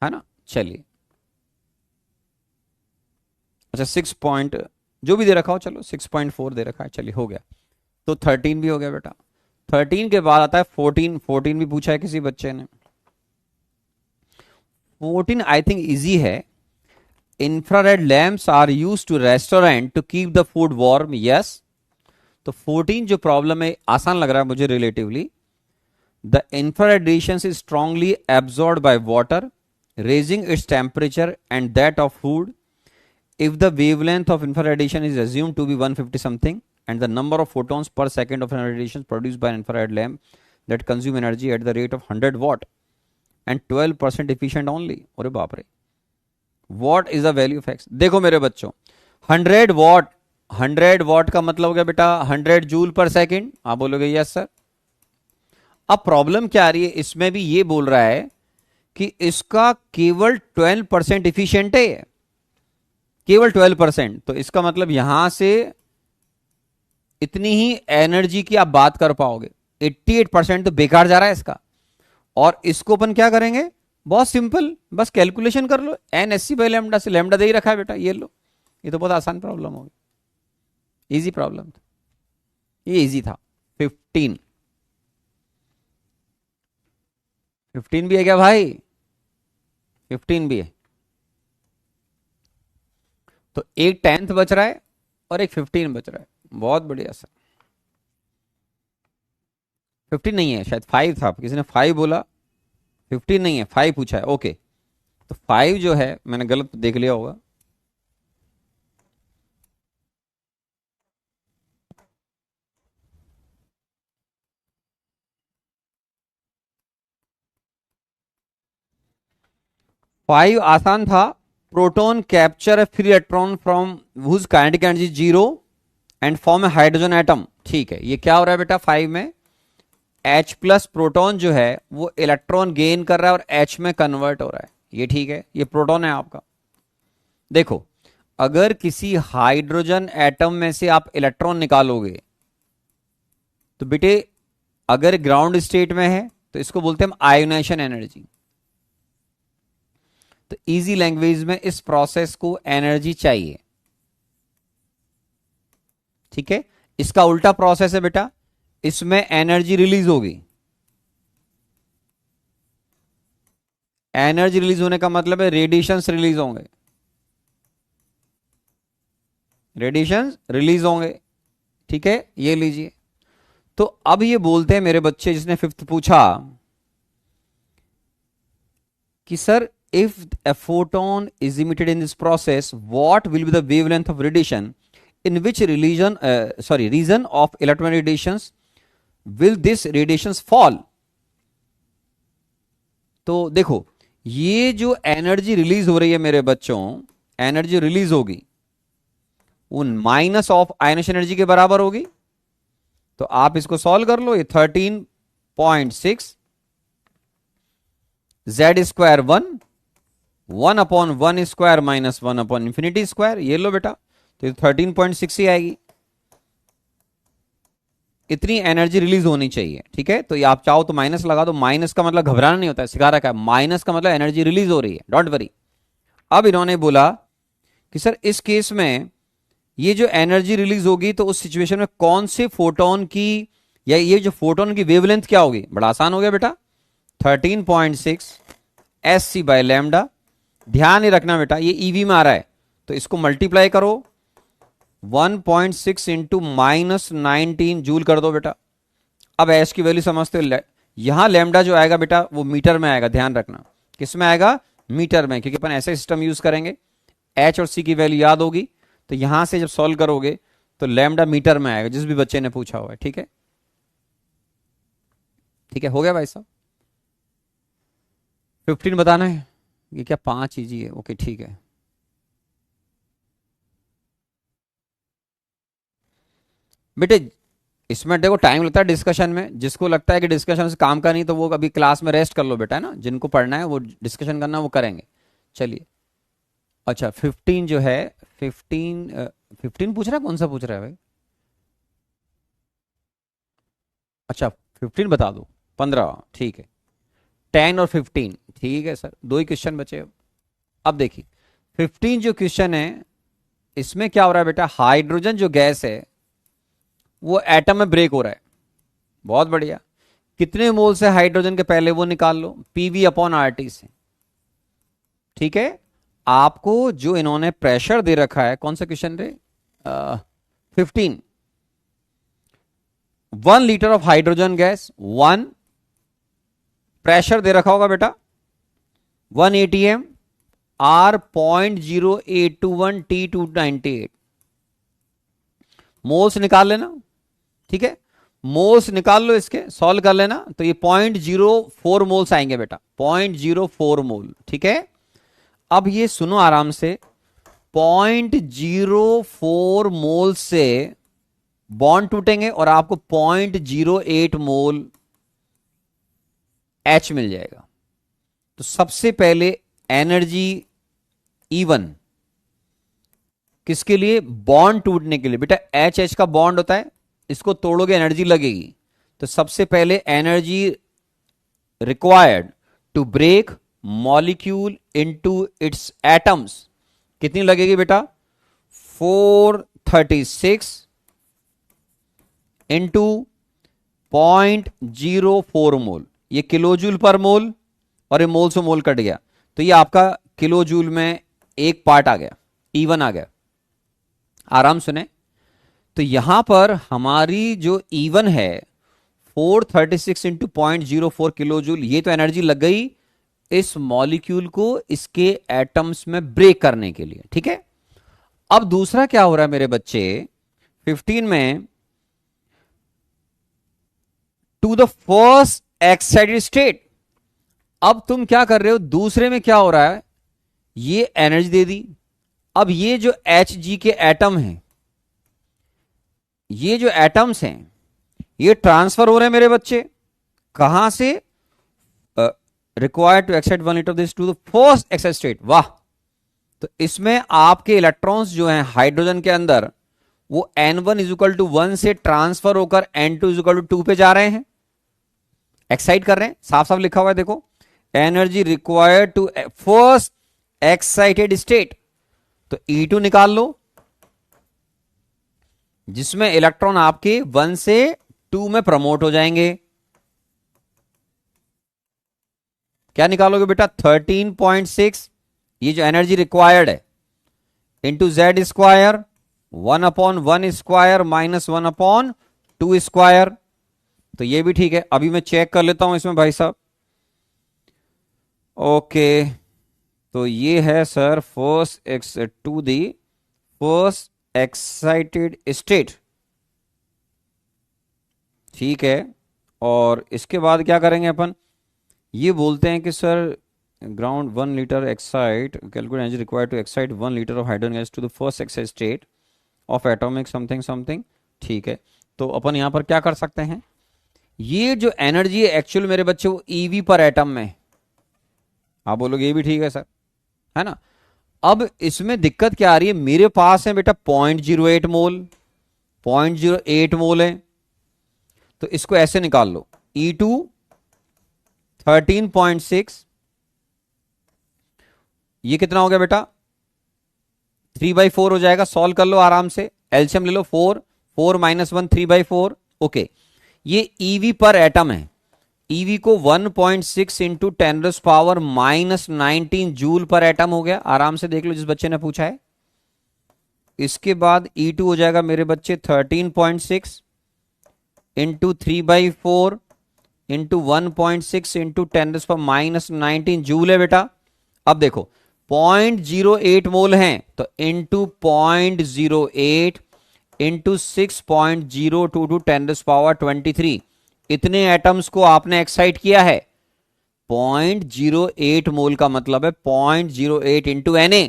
है ना। चलिए, अच्छा 6 पॉइंट जो भी दे रखा हो, चलो 6.4 दे रखा है, चलिए हो गया। तो 13 भी हो गया बेटा। 13 के बाद आता है 14। 14 भी पूछा है किसी बच्चे ने। 14 आई थिंक इजी है। Infrared lamps are use to restaurant to keep the food warm, yes. तो 14 जो प्रॉब्लम है आसान लग रहा है मुझे relatively. The infrared radiation is strongly absorb by water, raising its temperature and that of food. If the wavelength of infrared radiation is assumed to be 150 something and the number of photons per second of infrared radiation produced by an infrared lamp that consume energy at the rate of 100 watt and 12% efficient only. अरे बाप रे, what is the value of x? देखो मेरे बच्चों, 100 what, 100 what का मतलब हो गया बेटा 100 जूल पर सेकेंड। आप बोलोगे यस सर। अब प्रॉब्लम क्या आ रही है, इसमें भी ये बोल रहा है कि इसका केवल 12% इफिशियंट है, केवल 12%। तो इसका मतलब यहां से इतनी ही एनर्जी की आप बात कर पाओगे, 88% तो बेकार जा रहा है इसका। और इसको अपन क्या करेंगे, बहुत सिंपल, बस कैलकुलेशन कर लो, N S C by lambda से, लैम्डा दे ही रखा है बेटा, ये लो। ये तो बहुत आसान प्रॉब्लम होगी, इजी प्रॉब्लम था, ये इजी था। 15 15 भी है क्या भाई, 15 भी है। तो एक 10th बच रहा है और एक 15 बच रहा है, बहुत बढ़िया सर। 15 नहीं है, शायद 5 था, किसी ने 5 बोला, 15 नहीं है, 5 पूछा है, ओके। तो 5 जो है मैंने गलत देख लिया होगा। फाइव आसान था। Proton capture a free electron from whose kinetic energy 0 and form a hydrogen atom, ठीक है। ये क्या हो रहा है बेटा 5 में, H प्लस प्रोटॉन जो है वो इलेक्ट्रॉन गेन कर रहा है और H में कन्वर्ट हो रहा है, ये ठीक है, ये प्रोटॉन है आपका। देखो, अगर किसी हाइड्रोजन एटम में से आप इलेक्ट्रॉन निकालोगे तो बेटे अगर ग्राउंड स्टेट में है तो इसको बोलते हैं हम आयोनाइजेशन एनर्जी। तो इजी लैंग्वेज में इस प्रोसेस को एनर्जी चाहिए, ठीक है। इसका उल्टा प्रोसेस है बेटा, इसमें एनर्जी रिलीज होगी। एनर्जी रिलीज होने का मतलब है रेडिएशंस रिलीज होंगे, रेडिएशंस रिलीज होंगे, ठीक है। ये लीजिए, तो अब ये बोलते हैं मेरे बच्चे, जिसने 5th पूछा कि sir if a photon is emitted in this process, what will be the wavelength of radiation? In which region of electromagnetic radiations will this radiations fall? तो देखो, ये जो एनर्जी रिलीज हो रही है मेरे बच्चों, एनर्जी रिलीज होगी वो माइनस ऑफ आयनेशन एनर्जी के बराबर होगी। तो आप इसको सॉल्व कर लो, ये 13.6 Z square 1 upon 1 square minus 1 upon infinity square, ये लो बेटा, तो 13.6 ही आएगी। इतनी एनर्जी रिलीज होनी चाहिए, ठीक है। तो ये आप चाहो तो माइनस लगा दो, माइनस का मतलब घबराना नहीं होता है, सिखा रखा है, माइनस का मतलब एनर्जी रिलीज हो रही है, डोंट वरी। अब इन्होंने बोला कि सर इस केस में ये जो एनर्जी रिलीज होगी तो उस सिचुएशन में कौन से फोटोन की, या ये जो फोटोन की वेवलेंथ क्या होगी? बड़ा आसान हो गया बेटा, 13.6 एस सी बाय लैम्डा। ध्यान ही रखना बेटा, ये ईवी में आ रहा है, तो इसको मल्टीप्लाई करो 1.6 इंटू माइनस 19 जूल कर दो बेटा। अब एच की वैल्यू समझते हो, यहां लैम्डा जो आएगा बेटा वो मीटर में आएगा, ध्यान रखना। किस में आएगा? मीटर में, क्योंकि अपन ऐसे सिस्टम यूज करेंगे। एच और सी की वैल्यू याद होगी, तो यहां से जब सॉल्व करोगे तो लैम्डा मीटर में आएगा, जिस भी बच्चे ने पूछा हुआ है, ठीक है। ठीक है, हो गया भाई साहब। 15 बताना है, ये क्या 5 इजी है? ओके ठीक है। बेटे इसमें देखो टाइम लगता है डिस्कशन में, जिसको लगता है कि डिस्कशन से काम का नहीं तो वो अभी क्लास में रेस्ट कर लो बेटा, है ना। जिनको पढ़ना है वो डिस्कशन करना वो करेंगे। चलिए, अच्छा 15 जो है, 15 पूछ रहा है, कौन सा पूछ रहा है भाई? अच्छा 15 बता दो, 15 ठीक है। 10 और 15 ठीक है सर, दो ही क्वेश्चन बचे। अब देखिए 15 जो क्वेश्चन है इसमें क्या हो रहा है बेटा, हाइड्रोजन जो गैस है वो एटम में ब्रेक हो रहा है। बहुत बढ़िया। कितने मोल से हाइड्रोजन के पहले वो निकाल लो, पीवी अपॉन आरटी से, ठीक है। आपको जो इन्होंने प्रेशर दे रखा है, कौन सा क्वेश्चन रे, 15, 1 litre of hydrogen gas, 1 pressure दे रखा होगा बेटा 1 atm, आर 0.0821 T298, मोल्स निकाल लेना, ठीक है। मोल्स निकाल लो, इसके सॉल्व कर लेना, तो ये 0.04 मोल्स आएंगे बेटा, 0.04 मोल, ठीक है। अब ये सुनो आराम से, 0.04 मोल से बॉन्ड टूटेंगे और आपको 0.08 मोल एच मिल जाएगा। तो सबसे पहले एनर्जी E1 किसके लिए? बॉन्ड टूटने के लिए बेटा। एच एच का बॉन्ड होता है, इसको तोड़ोगे एनर्जी लगेगी। तो सबसे पहले energy required to break molecule into its atoms कितनी लगेगी बेटा? 436 इंटू 0.04 मोल। ये किलोजूल पर मोल और ये मोल से मोल कट गया, तो ये आपका किलोजूल में एक पार्ट आ गया, E1 आ गया। आराम सुने, तो यहां पर हमारी जो E1 है 436 इंटू 0.04 किलोजूल, ये तो एनर्जी लग गई इस मॉलिक्यूल को इसके एटम्स में ब्रेक करने के लिए, ठीक है। अब दूसरा क्या हो रहा है मेरे बच्चे, 15 में to the first excited state. अब तुम क्या कर रहे हो, दूसरे में क्या हो रहा है, ये एनर्जी दे दी। अब ये जो Hg के एटम हैं, ये जो एटम्स हैं ये ट्रांसफर हो रहे हैं मेरे बच्चे, कहां से? Required to excite 1 litre this to the first excited state. वाह, तो इसमें आपके इलेक्ट्रॉन्स जो हैं हाइड्रोजन के अंदर वो N1 इजिकल टू 1 से ट्रांसफर होकर N2 इजिकल टू 2 पे जा रहे हैं, एक्साइट कर रहे हैं। साफ साफ लिखा हुआ है देखो, energy required to first excited state. तो E2 निकाल लो, जिसमें इलेक्ट्रॉन आपके 1 से 2 में प्रमोट हो जाएंगे। क्या निकालोगे बेटा? 13.6, ये जो एनर्जी रिक्वायर्ड है, into Z square 1/1 square minus 1/2 square. तो ये भी ठीक है। अभी मैं चेक कर लेता हूं इसमें भाई साहब। ओके तो ये है sir first ex to the first excited state, ठीक है। और इसके बाद क्या करेंगे अपन, ये बोलते हैं कि sir ground 1 litre excite calculate energy required to excite 1 litre of hydrogen gas to the first excite state of atomic something something, ठीक है। तो अपन यहां पर क्या कर सकते हैं, ये जो एनर्जी है एक्चुअल मेरे बच्चे वो ईवी पर एटम में, आप बोलोगे ये भी ठीक है सर, है ना। अब इसमें दिक्कत क्या आ रही है, मेरे पास है बेटा 0.08 मोल, 0.08 मोल है, तो इसको ऐसे निकाल लो, E2 13.6, ये कितना हो गया बेटा 3/4 हो जाएगा, सॉल्व कर लो आराम से, एलसीएम ले लो 4 4 - 1 3/4, ओके। ये ईवी पर एटम है, ईवी को 1.6 इंटू 10⁻⁻19 जूल पर एटम हो गया, आराम से देख लो जिस बच्चे ने पूछा है। इसके बाद E2 हो जाएगा मेरे बच्चे 13.6 इंटू 3/4 इंटू 1.6 इंटू 10⁻⁻19 जूल है बेटा। अब देखो 0.08 मोल हैं, तो इंटू 0.08 इंटू 6.022 10⁻23, इतने एटम्स को आपने एक्साइट किया है। 0.08 मोल का मतलब है 0.08 इंटू Na।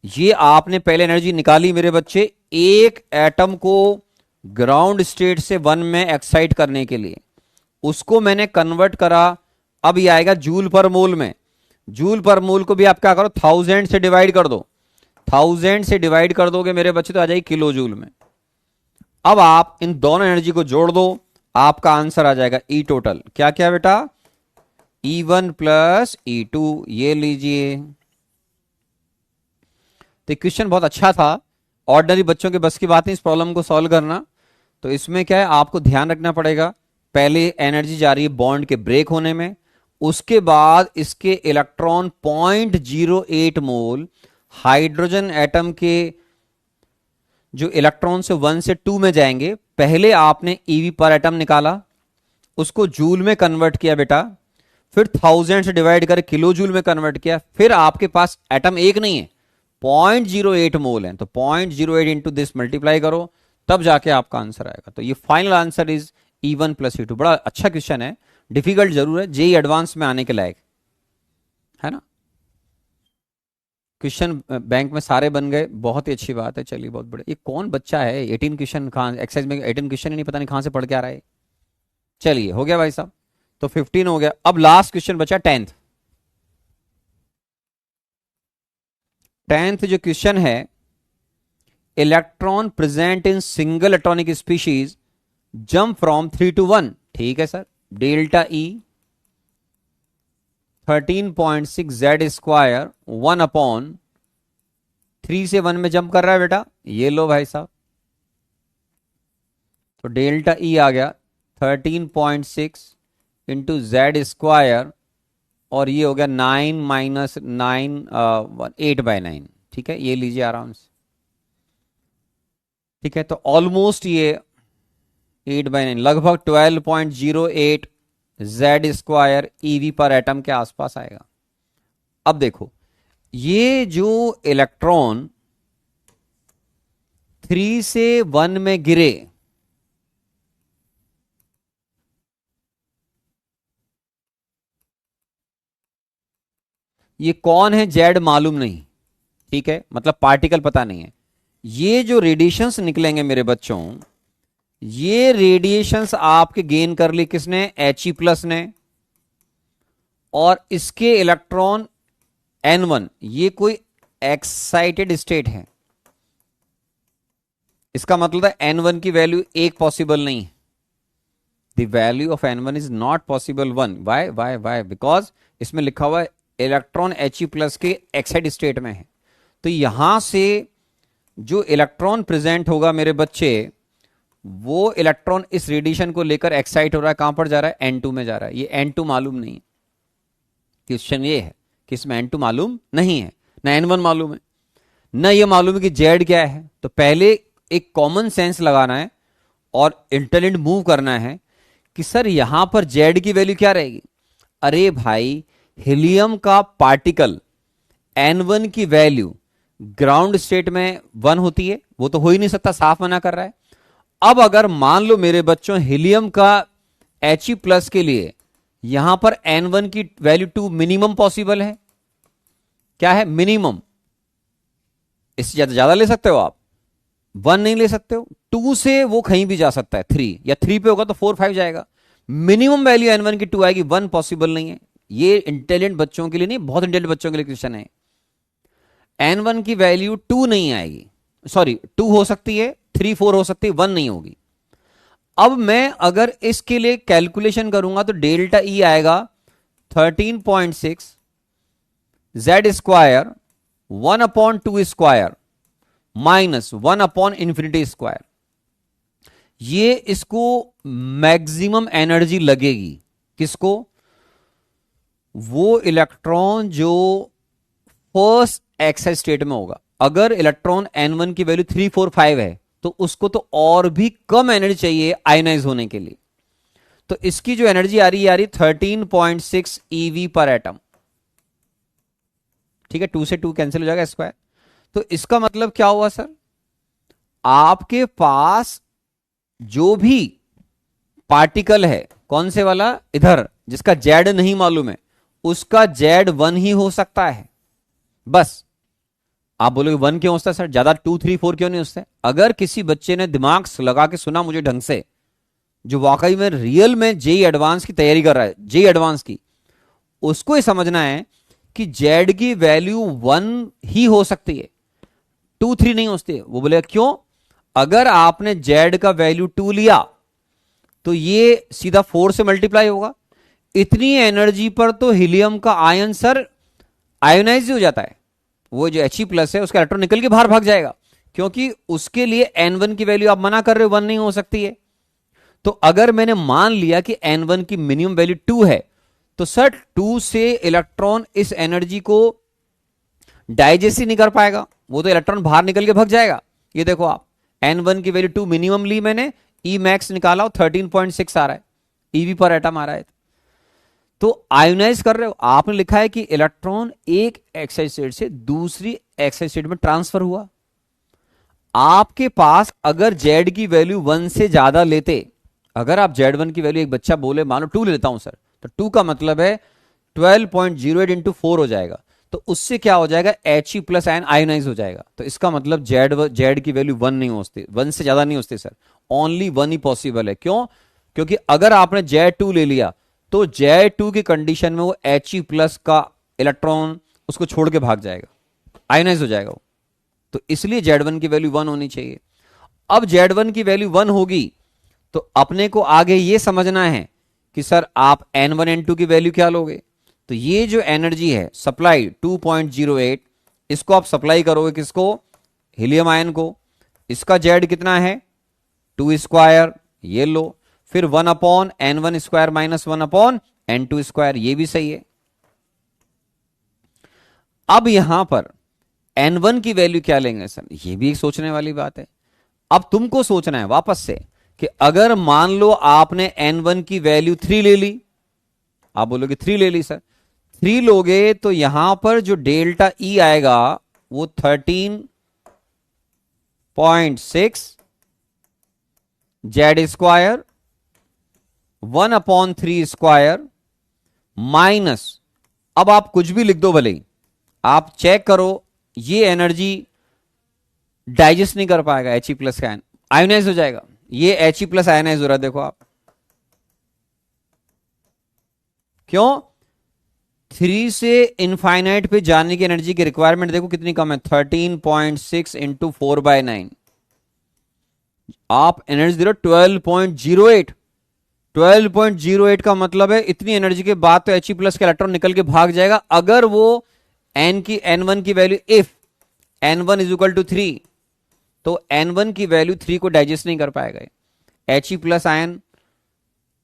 ये आपने पहले एनर्जी निकाली मेरे बच्चे एक एटम को ग्राउंड स्टेट से 1 में एक्साइट करने के लिए, उसको मैंने कन्वर्ट करा, अब ये आएगा जूल पर मोल में। जूल पर मोल को भी आप क्या करो 1000 से डिवाइड कर दो, 1000 से डिवाइड कर दोगे मेरे बच्चे तो आ जाएगी किलो जूल में। अब आप इन दोनों एनर्जी को जोड़ दो, आपका आंसर आ जाएगा ई टोटल, क्या क्या बेटा E1 प्लस E2, ये लीजिए। तो क्वेश्चन बहुत अच्छा था, ऑर्डिनरी बच्चों के बस की बात नहीं इस प्रॉब्लम को सॉल्व करना। तो इसमें क्या है आपको ध्यान रखना पड़ेगा, पहले एनर्जी जा रही है बॉन्ड के ब्रेक होने में, उसके बाद इसके इलेक्ट्रॉन 0.08 मोल हाइड्रोजन एटम के जो इलेक्ट्रॉन से 1 से 2 में जाएंगे, पहले आपने ईवी पर एटम निकाला, उसको जूल में कन्वर्ट किया बेटा, फिर 1000 से डिवाइड कर किलो जूल में कन्वर्ट किया, फिर आपके पास एटम एक नहीं है 0.08 मोल है, तो 0.08 इंटू दिस मल्टीप्लाई करो, तब जाके आपका आंसर आएगा। तो ये final answer is E1 plus E2। बड़ा अच्छा क्वेश्चन है, डिफिकल्ट जरूर है, जेई एडवांस में आने के लायक है ना। क्वेश्चन बैंक में सारे बन गए, बहुत ही अच्छी बात है, चलिए बहुत बड़े। ये कौन बच्चा है 18 क्वेश्चन कहां एक्सरसाइज में 18 क्वेश्चन ही नहीं पता नहीं कहां से पढ़ के आ रहा है। चलिए हो गया भाई साहब, तो 15 हो गया। अब लास्ट क्वेश्चन बचा 10th जो क्वेश्चन है, electron present in single atomic species jump from 3 to 1, ठीक है सर। डेल्टा E 13.6 Z² 1/3 से 1 में जंप कर रहा है बेटा, ये लो भाई साहब। तो डेल्टा E आ गया 13.6 इंटू Z², और ये हो गया 9 - 9 8/9, ठीक है। ये लीजिए आराम से, ठीक है। तो ऑलमोस्ट ये 8/9 लगभग 12.08 Z² EV पर एटम के आसपास आएगा। अब देखो ये जो इलेक्ट्रॉन 3 से 1 में गिरे, ये कौन है जेड मालूम नहीं, ठीक है, मतलब पार्टिकल पता नहीं है। ये जो रेडिएशंस निकलेंगे मेरे बच्चों, ये रेडिएशंस आपके गेन कर ली किसने, He+ ने, और इसके इलेक्ट्रॉन N1, ये कोई एक्साइटेड स्टेट है, इसका मतलब है N1 की वैल्यू एक पॉसिबल नहीं है। The value of N1 is not possible 1। Why because इसमें लिखा हुआ है इलेक्ट्रॉन He+ के एक्साइटेड स्टेट में है। तो यहां से जो इलेक्ट्रॉन प्रेजेंट होगा मेरे बच्चे, वो इलेक्ट्रॉन इस रेडिएशन को लेकर एक्साइट हो रहा है, कहां पर जा रहा है, N2 में जा रहा है। ये N2 मालूम नहीं। क्वेश्चन ये है कि इसमें N2 मालूम नहीं है, ना N1 मालूम है, ना ये मालूम है कि Z क्या है। तो पहले एक कॉमन सेंस लगाना है और इंटेलिजेंट मूव करना है कि सर यहां पर Z की वैल्यू क्या रहेगी। अरे भाई हीलियम का पार्टिकल N1 की वैल्यू ग्राउंड स्टेट में 1 होती है, वो तो हो ही नहीं सकता, साफ मना कर रहा है। अब अगर मान लो मेरे बच्चों हीलियम का He प्लस के लिए यहां पर N1 की वैल्यू 2 मिनिमम पॉसिबल है, क्या है मिनिमम, इससे ज्यादा ले सकते हो आप, 1 नहीं ले सकते हो, 2 से वो कहीं भी जा सकता है, 3 या 3 पे होगा तो 4 5 जाएगा, मिनिमम वैल्यू N1 की 2 आएगी, 1 पॉसिबल नहीं है। ये इंटेलिजेंट बच्चों के लिए नहीं, बहुत इंटेलिजेंट बच्चों के लिए क्वेश्चन है। N1 की वैल्यू 2 नहीं आएगी, सॉरी 2 हो सकती है, 3 4 हो सकती है, 1 नहीं होगी। अब मैं अगर इसके लिए कैलकुलेशन करूंगा तो डेल्टा ई आएगा 13.6 Z square 1/2 square minus 1/∞ square. ये इसको मैक्सिमम एनर्जी लगेगी, किसको, वो इलेक्ट्रॉन जो फर्स्ट एक्साइज स्टेट में होगा। अगर इलेक्ट्रॉन N1 की वैल्यू 3 4 5 है तो उसको तो और भी कम एनर्जी चाहिए आयोनाइज होने के लिए। तो इसकी जो एनर्जी आ रही है 13.6 EV पर एटम, ठीक है, 2 से 2 कैंसिल हो जाएगा स्क्वायर। तो इसका मतलब क्या हुआ सर, आपके पास जो भी पार्टिकल है, कौन से वाला, इधर जिसका जेड नहीं मालूम है, उसका जेड 1 ही हो सकता है बस। आप बोलोगे 1 क्यों होता है सर, ज्यादा 2 3 4 क्यों नहीं होता है? अगर किसी बच्चे ने दिमाग लगा के सुना मुझे ढंग से, जो वाकई में रियल में जेई एडवांस की तैयारी कर रहा है, जेई एडवांस की, उसको ये समझना है कि जेड की वैल्यू 1 ही हो सकती है, 2 3 नहीं हो सकती है। वो बोलेगा क्यों, अगर आपने जेड का वैल्यू 2 लिया तो ये सीधा 4 से मल्टीप्लाई होगा, इतनी एनर्जी पर तो हीलियम का आयन सर आयोनाइज हो जाता है, वो जो He प्लस है उसका इलेक्ट्रॉन निकल के बाहर भाग जाएगा, क्योंकि उसके लिए N1 की वैल्यू आप मना कर रहे हो, 1 नहीं हो सकती है। तो अगर मैंने मान लिया कि N1 की मिनिमम वैल्यू 2 है, तो सर 2 से इलेक्ट्रॉन इस एनर्जी को डाइजेस्ट ही नहीं कर पाएगा, वो तो इलेक्ट्रॉन बाहर निकल के भाग जाएगा। ये देखो आप, N1 की वैल्यू 2 मिनिमम ली मैंने, E मैक्स निकाला 13.6 आ रहा है, EV पर एटम आ रहा है। तो आयोनाइज कर रहे हो, आपने लिखा है कि इलेक्ट्रॉन एक एक्साइज स्टेट से दूसरी एक्साइज स्टेट में ट्रांसफर हुआ। आपके पास अगर जेड की वैल्यू 1 से ज्यादा लेते, अगर आप Z1 की वैल्यू, एक बच्चा बोले मान लो 2 ले लेता हूं सर, तो 2 का मतलब है 12.08 इंटू 4 हो जाएगा, तो उससे क्या हो जाएगा, He प्लस आयन आयोनाइज हो जाएगा। तो इसका मतलब जेड की वैल्यू 1 नहीं हो सकती, 1 से ज्यादा नहीं हो सकती सर, ओनली 1 ही पॉसिबल है। क्यों, क्योंकि अगर आपने Z2 ले लिया तो Z2 की कंडीशन में वो He प्लस का इलेक्ट्रॉन उसको छोड़ के भाग जाएगा, आयोनाइज हो जाएगा वो। तो इसलिए Z1 की वैल्यू 1 होनी चाहिए। अब Z1 की वैल्यू 1 होगी तो अपने को आगे ये समझना है कि सर आप N1 N2 की वैल्यू क्या लोगे। तो ये जो एनर्जी है सप्लाई 2.08, इसको आप सप्लाई करोगे किसको, हीलियम आयन को। इसका Z कितना है 2 स्क्वायर, ये लो, फिर 1/N1 square minus 1/N2 square, ये भी सही है। अब यहां पर N1 की वैल्यू क्या लेंगे सर, ये भी एक सोचने वाली बात है। अब तुमको सोचना है वापस से कि अगर मान लो आपने N1 की वैल्यू 3 ले ली, आप बोलोगे 3 ले ली सर, 3 लोगे तो यहां पर जो डेल्टा E आएगा वो 13.6 जेड स्क्वायर 1/3 स्क्वायर माइनस, अब आप कुछ भी लिख दो भले ही, आप चेक करो ये एनर्जी डाइजेस्ट नहीं कर पाएगा, He प्लस का आयोनाइज हो जाएगा, ये He प्लस आयोनाइज हो रहा है, देखो आप क्यों, 3 से इनफाइनाइट पे जाने की एनर्जी की रिक्वायरमेंट देखो कितनी कम है, 13.6 इंटू 4/9, आप एनर्जी दे रहे हो 12.08, 12.08 का मतलब है इतनी एनर्जी के बाद तो He प्लस का इलेक्ट्रॉन निकल के भाग जाएगा। अगर वो N1 की value if N1 is equal to 3, तो N1 की वैल्यू 3 को डाइजेस्ट नहीं कर पाएगा, He प्लस आयन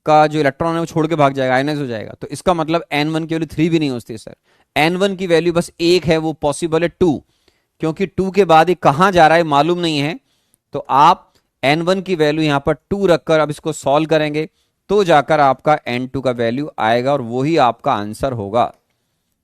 का जो इलेक्ट्रॉन है वो छोड़ के भाग जाएगा, आयनाइज हो जाएगा। तो इसका मतलब N1 की वैल्यू 3 भी नहीं हो सकती सर, N1 की वैल्यू बस एक है, वो पॉसिबल है 2, क्योंकि 2 के बाद ये कहां जा रहा है मालूम नहीं है। तो आप N1 की वैल्यू यहां पर 2 रखकर अब इसको सॉल्व करेंगे तो जाकर आपका N2 का वैल्यू आएगा और वही आपका आंसर होगा।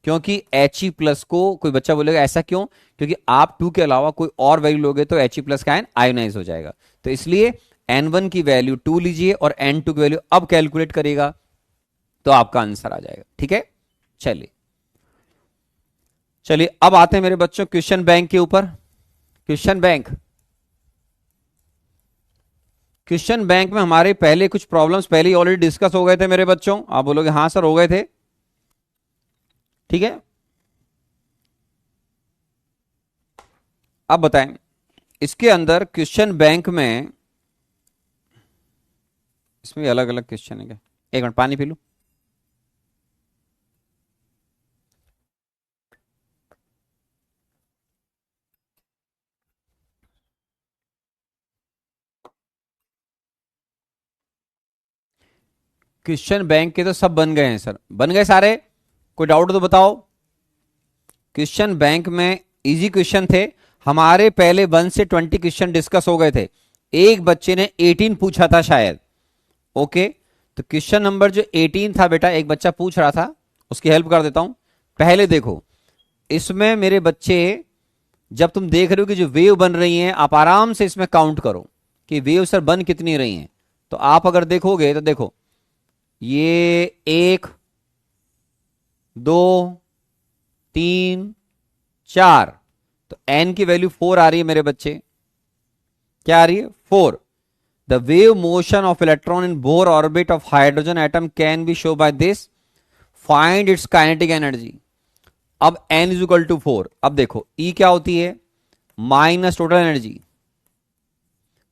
क्योंकि He+ को कोई बच्चा बोलेगा ऐसा क्यों, क्योंकि आप 2 के अलावा कोई और वैल्यू लोगे तो He+ का आयन आयोनाइज हो जाएगा। तो इसलिए N1 की वैल्यू 2 लीजिए और N2 की वैल्यू अब कैलकुलेट करिएगा तो आपका आंसर आ जाएगा। ठीक है, चलिए चलिए अब आते हैं मेरे बच्चों क्वेश्चन बैंक के ऊपर। क्वेश्चन बैंक, क्वेश्चन बैंक में हमारे पहले कुछ प्रॉब्लम्स पहले ही ऑलरेडी डिस्कस हो गए थे मेरे बच्चों। आप बोलोगे हाँ सर हो गए थे, ठीक है। अब बताएं इसके अंदर क्वेश्चन बैंक में, इसमें अलग अलग क्वेश्चन है क्या? एक मिनट पानी पी लूं। क्वेश्चन बैंक के तो सब बन गए हैं सर, बन गए सारे, कोई डाउट तो बताओ। क्वेश्चन बैंक में इजी क्वेश्चन थे हमारे, पहले 1 से 20 क्वेश्चन डिस्कस हो गए थे। एक बच्चे ने 18 पूछा था शायद, ओके। तो क्वेश्चन नंबर जो 18 था बेटा, एक बच्चा पूछ रहा था, उसकी हेल्प कर देता हूं। पहले देखो इसमें मेरे बच्चे, जब तुम देख रहे हो कि जो वेव बन रही हैं, आप आराम से इसमें काउंट करो कि वेव सर बन कितनी रही हैं। तो आप अगर देखोगे तो देखो ये 1 2 3 4, तो n की वैल्यू 4 आ रही है मेरे बच्चे। क्या आ रही है? 4। The wave motion of electron in Bohr orbit of hydrogen atom can be show by this, find its kinetic energy. अब n इज इक्वल टू 4। अब देखो E क्या होती है? Minus total energy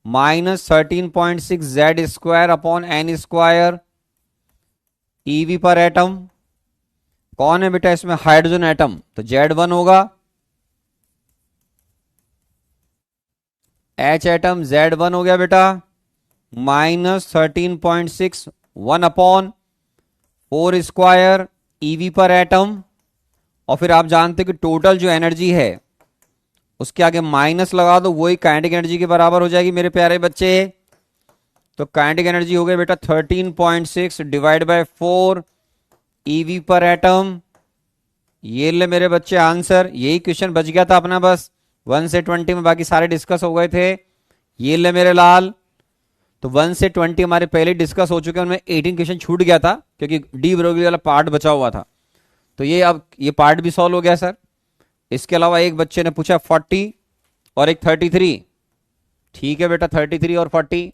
minus 13.6 Z square upon n square eV per atom. कौन है बेटा इसमें? हाइड्रोजन एटम, तो Z1 होगा। H एटम Z1 हो गया बेटा, minus 13.6 1 upon 4 square eV per atom. और फिर आप जानते हो कि टोटल जो एनर्जी है उसके आगे माइनस लगा दो, वही काइनेटिक एनर्जी के बराबर हो जाएगी मेरे प्यारे बच्चे। तो काइनेटिक एनर्जी हो गई बेटा 13.6 divide by 4 EV per atom. ये ले मेरे बच्चे आंसर। यही क्वेश्चन बच गया था अपना, बस 1 से 20 में बाकी सारे डिस्कस हो गए थे। ये ले मेरे लाल, तो 1 से 20 हमारे पहले डिस्कस हो चुके हैं, उनमें 18 क्वेश्चन छूट गया था क्योंकि डी ब्रोगली वाला पार्ट बचा हुआ था। तो ये अब ये पार्ट भी सॉल्व हो गया सर। इसके अलावा एक बच्चे ने पूछा 40 और एक 33। ठीक है बेटा, 33 और 40।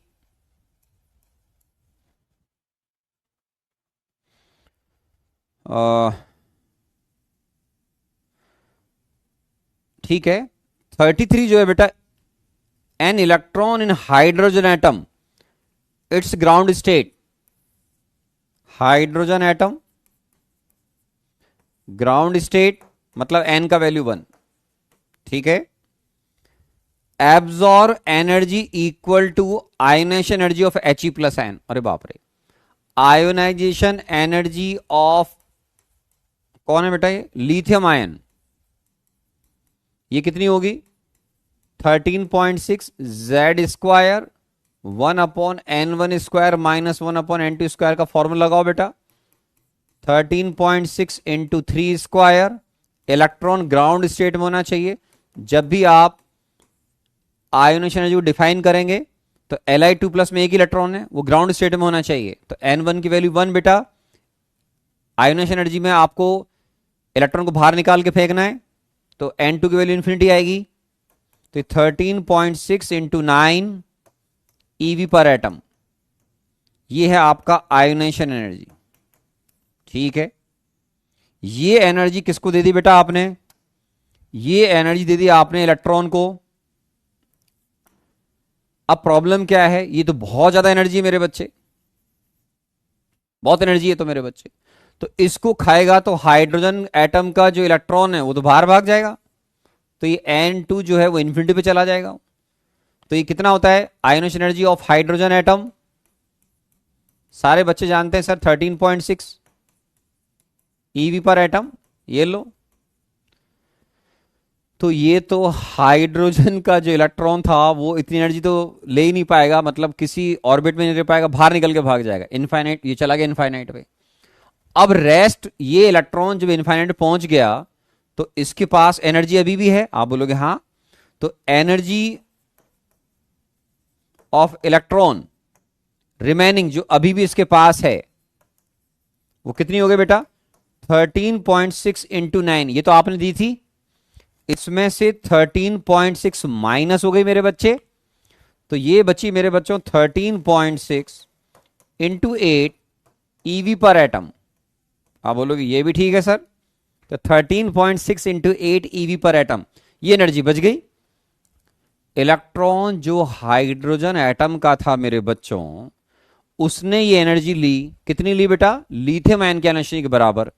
ठीक है, 33 जो है बेटा, an electron in hydrogen atom its ground state. Hydrogen atom ground state मतलब एन का वैल्यू 1। ठीक है, absorb energy equal to ionization energy of He+n। अरे बाप रे, आयोनाइजेशन एनर्जी ऑफ कौन है बेटा? ये लिथियम आयन। ये कितनी होगी? 13.6 Z square 1 upon N1 square minus 1 upon N2 square का फॉर्मूला लगाओ बेटा। 13.6 into 3 square. Electron ground state में होना चाहिए। जब भी आप आयोनाइजेशन एनर्जी को डिफाइन करेंगे तो Li2+ में एक ही इलेक्ट्रॉन है, वो ग्राउंड स्टेट में होना चाहिए। तो N1 की वैल्यू 1 बेटा। आयोनाइजेशन एनर्जी में आपको इलेक्ट्रॉन को बाहर निकाल के फेंकना है, तो N2 की वैल्यू इन्फिनिटी आएगी। तो 13.6 इंटू 9 ईवी पर एटम, ये है आपका आयोनाइजेशन एनर्जी। ठीक है, ये एनर्जी किसको दे दी बेटा आपने? ये एनर्जी दे दी आपने इलेक्ट्रॉन को। अब प्रॉब्लम क्या है? ये तो बहुत ज्यादा एनर्जी है मेरे बच्चे, बहुत एनर्जी है तो मेरे बच्चे। तो इसको खाएगा तो हाइड्रोजन एटम का जो इलेक्ट्रॉन है वो तो बाहर भाग जाएगा, तो ये N2 जो है वो इन्फिनिटी पे चला जाएगा। तो ये कितना होता है ionization energy of hydrogen atom? सारे बच्चे जानते हैं सर 13.6 ईवी पर एटम। ये लो, तो ये तो हाइड्रोजन का जो इलेक्ट्रॉन था वो इतनी एनर्जी तो ले ही नहीं पाएगा, मतलब किसी ऑर्बिट में नहीं रह पाएगा, बाहर निकल के भाग जाएगा इनफाइनाइट, ये चला गया इनफाइनाइट पे। अब रेस्ट, ये इलेक्ट्रॉन जब इनफाइनाइट पहुंच गया तो इसके पास एनर्जी अभी भी है, आप बोलोगे हाँ, तो एनर्जी ऑफ इलेक्ट्रॉन रिमेनिंग जो अभी भी इसके पास है वो कितनी हो गई बेटा? 13.6 इंटू 9, ये तो आपने दी थी, इसमें से 13.6 माइनस हो गई मेरे बच्चे, तो ये बची मेरे बच्चों 13.6 इंटू 8 ईवी पर एटम। आप बोलोगे ये भी ठीक है सर, तो 13.6 इंटू 8 ईवी पर एटम, ये एनर्जी बच गई। इलेक्ट्रॉन जो हाइड्रोजन एटम का था मेरे बच्चों, उसने ये एनर्जी ली, कितनी ली बेटा? लिथियम आयन की एनर्जी के बराबर।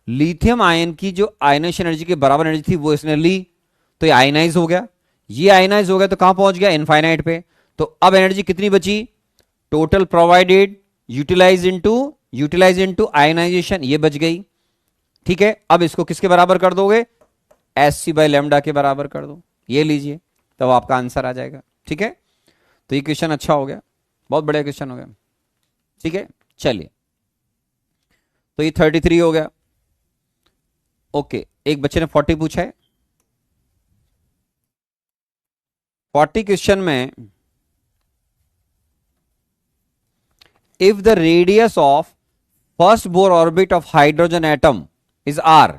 लिथियम आयन की जो आयनेशन एनर्जी के बराबर एनर्जी थी वो इसने ली, तो ये आयनाइज हो गया। ये आयनाइज हो गया तो कहां पहुंच गया? इनफाइनाइट पे। तो अब एनर्जी कितनी बची? Total provided utilize into ionization, ये बच गई। ठीक है, अब इसको किसके बराबर कर दोगे? Sc बाय लैम्डा के बराबर कर दो, ये लीजिए, तब आपका आंसर आ जाएगा। ठीक है, तो ये क्वेश्चन अच्छा हो गया, बहुत बढ़िया क्वेश्चन हो गया। ठीक है, चलिए, तो ये 33 हो गया। ओके, एक बच्चे ने 40 पूछा है। 40 क्वेश्चन में, if the radius of first Bohr orbit of hydrogen atom is R,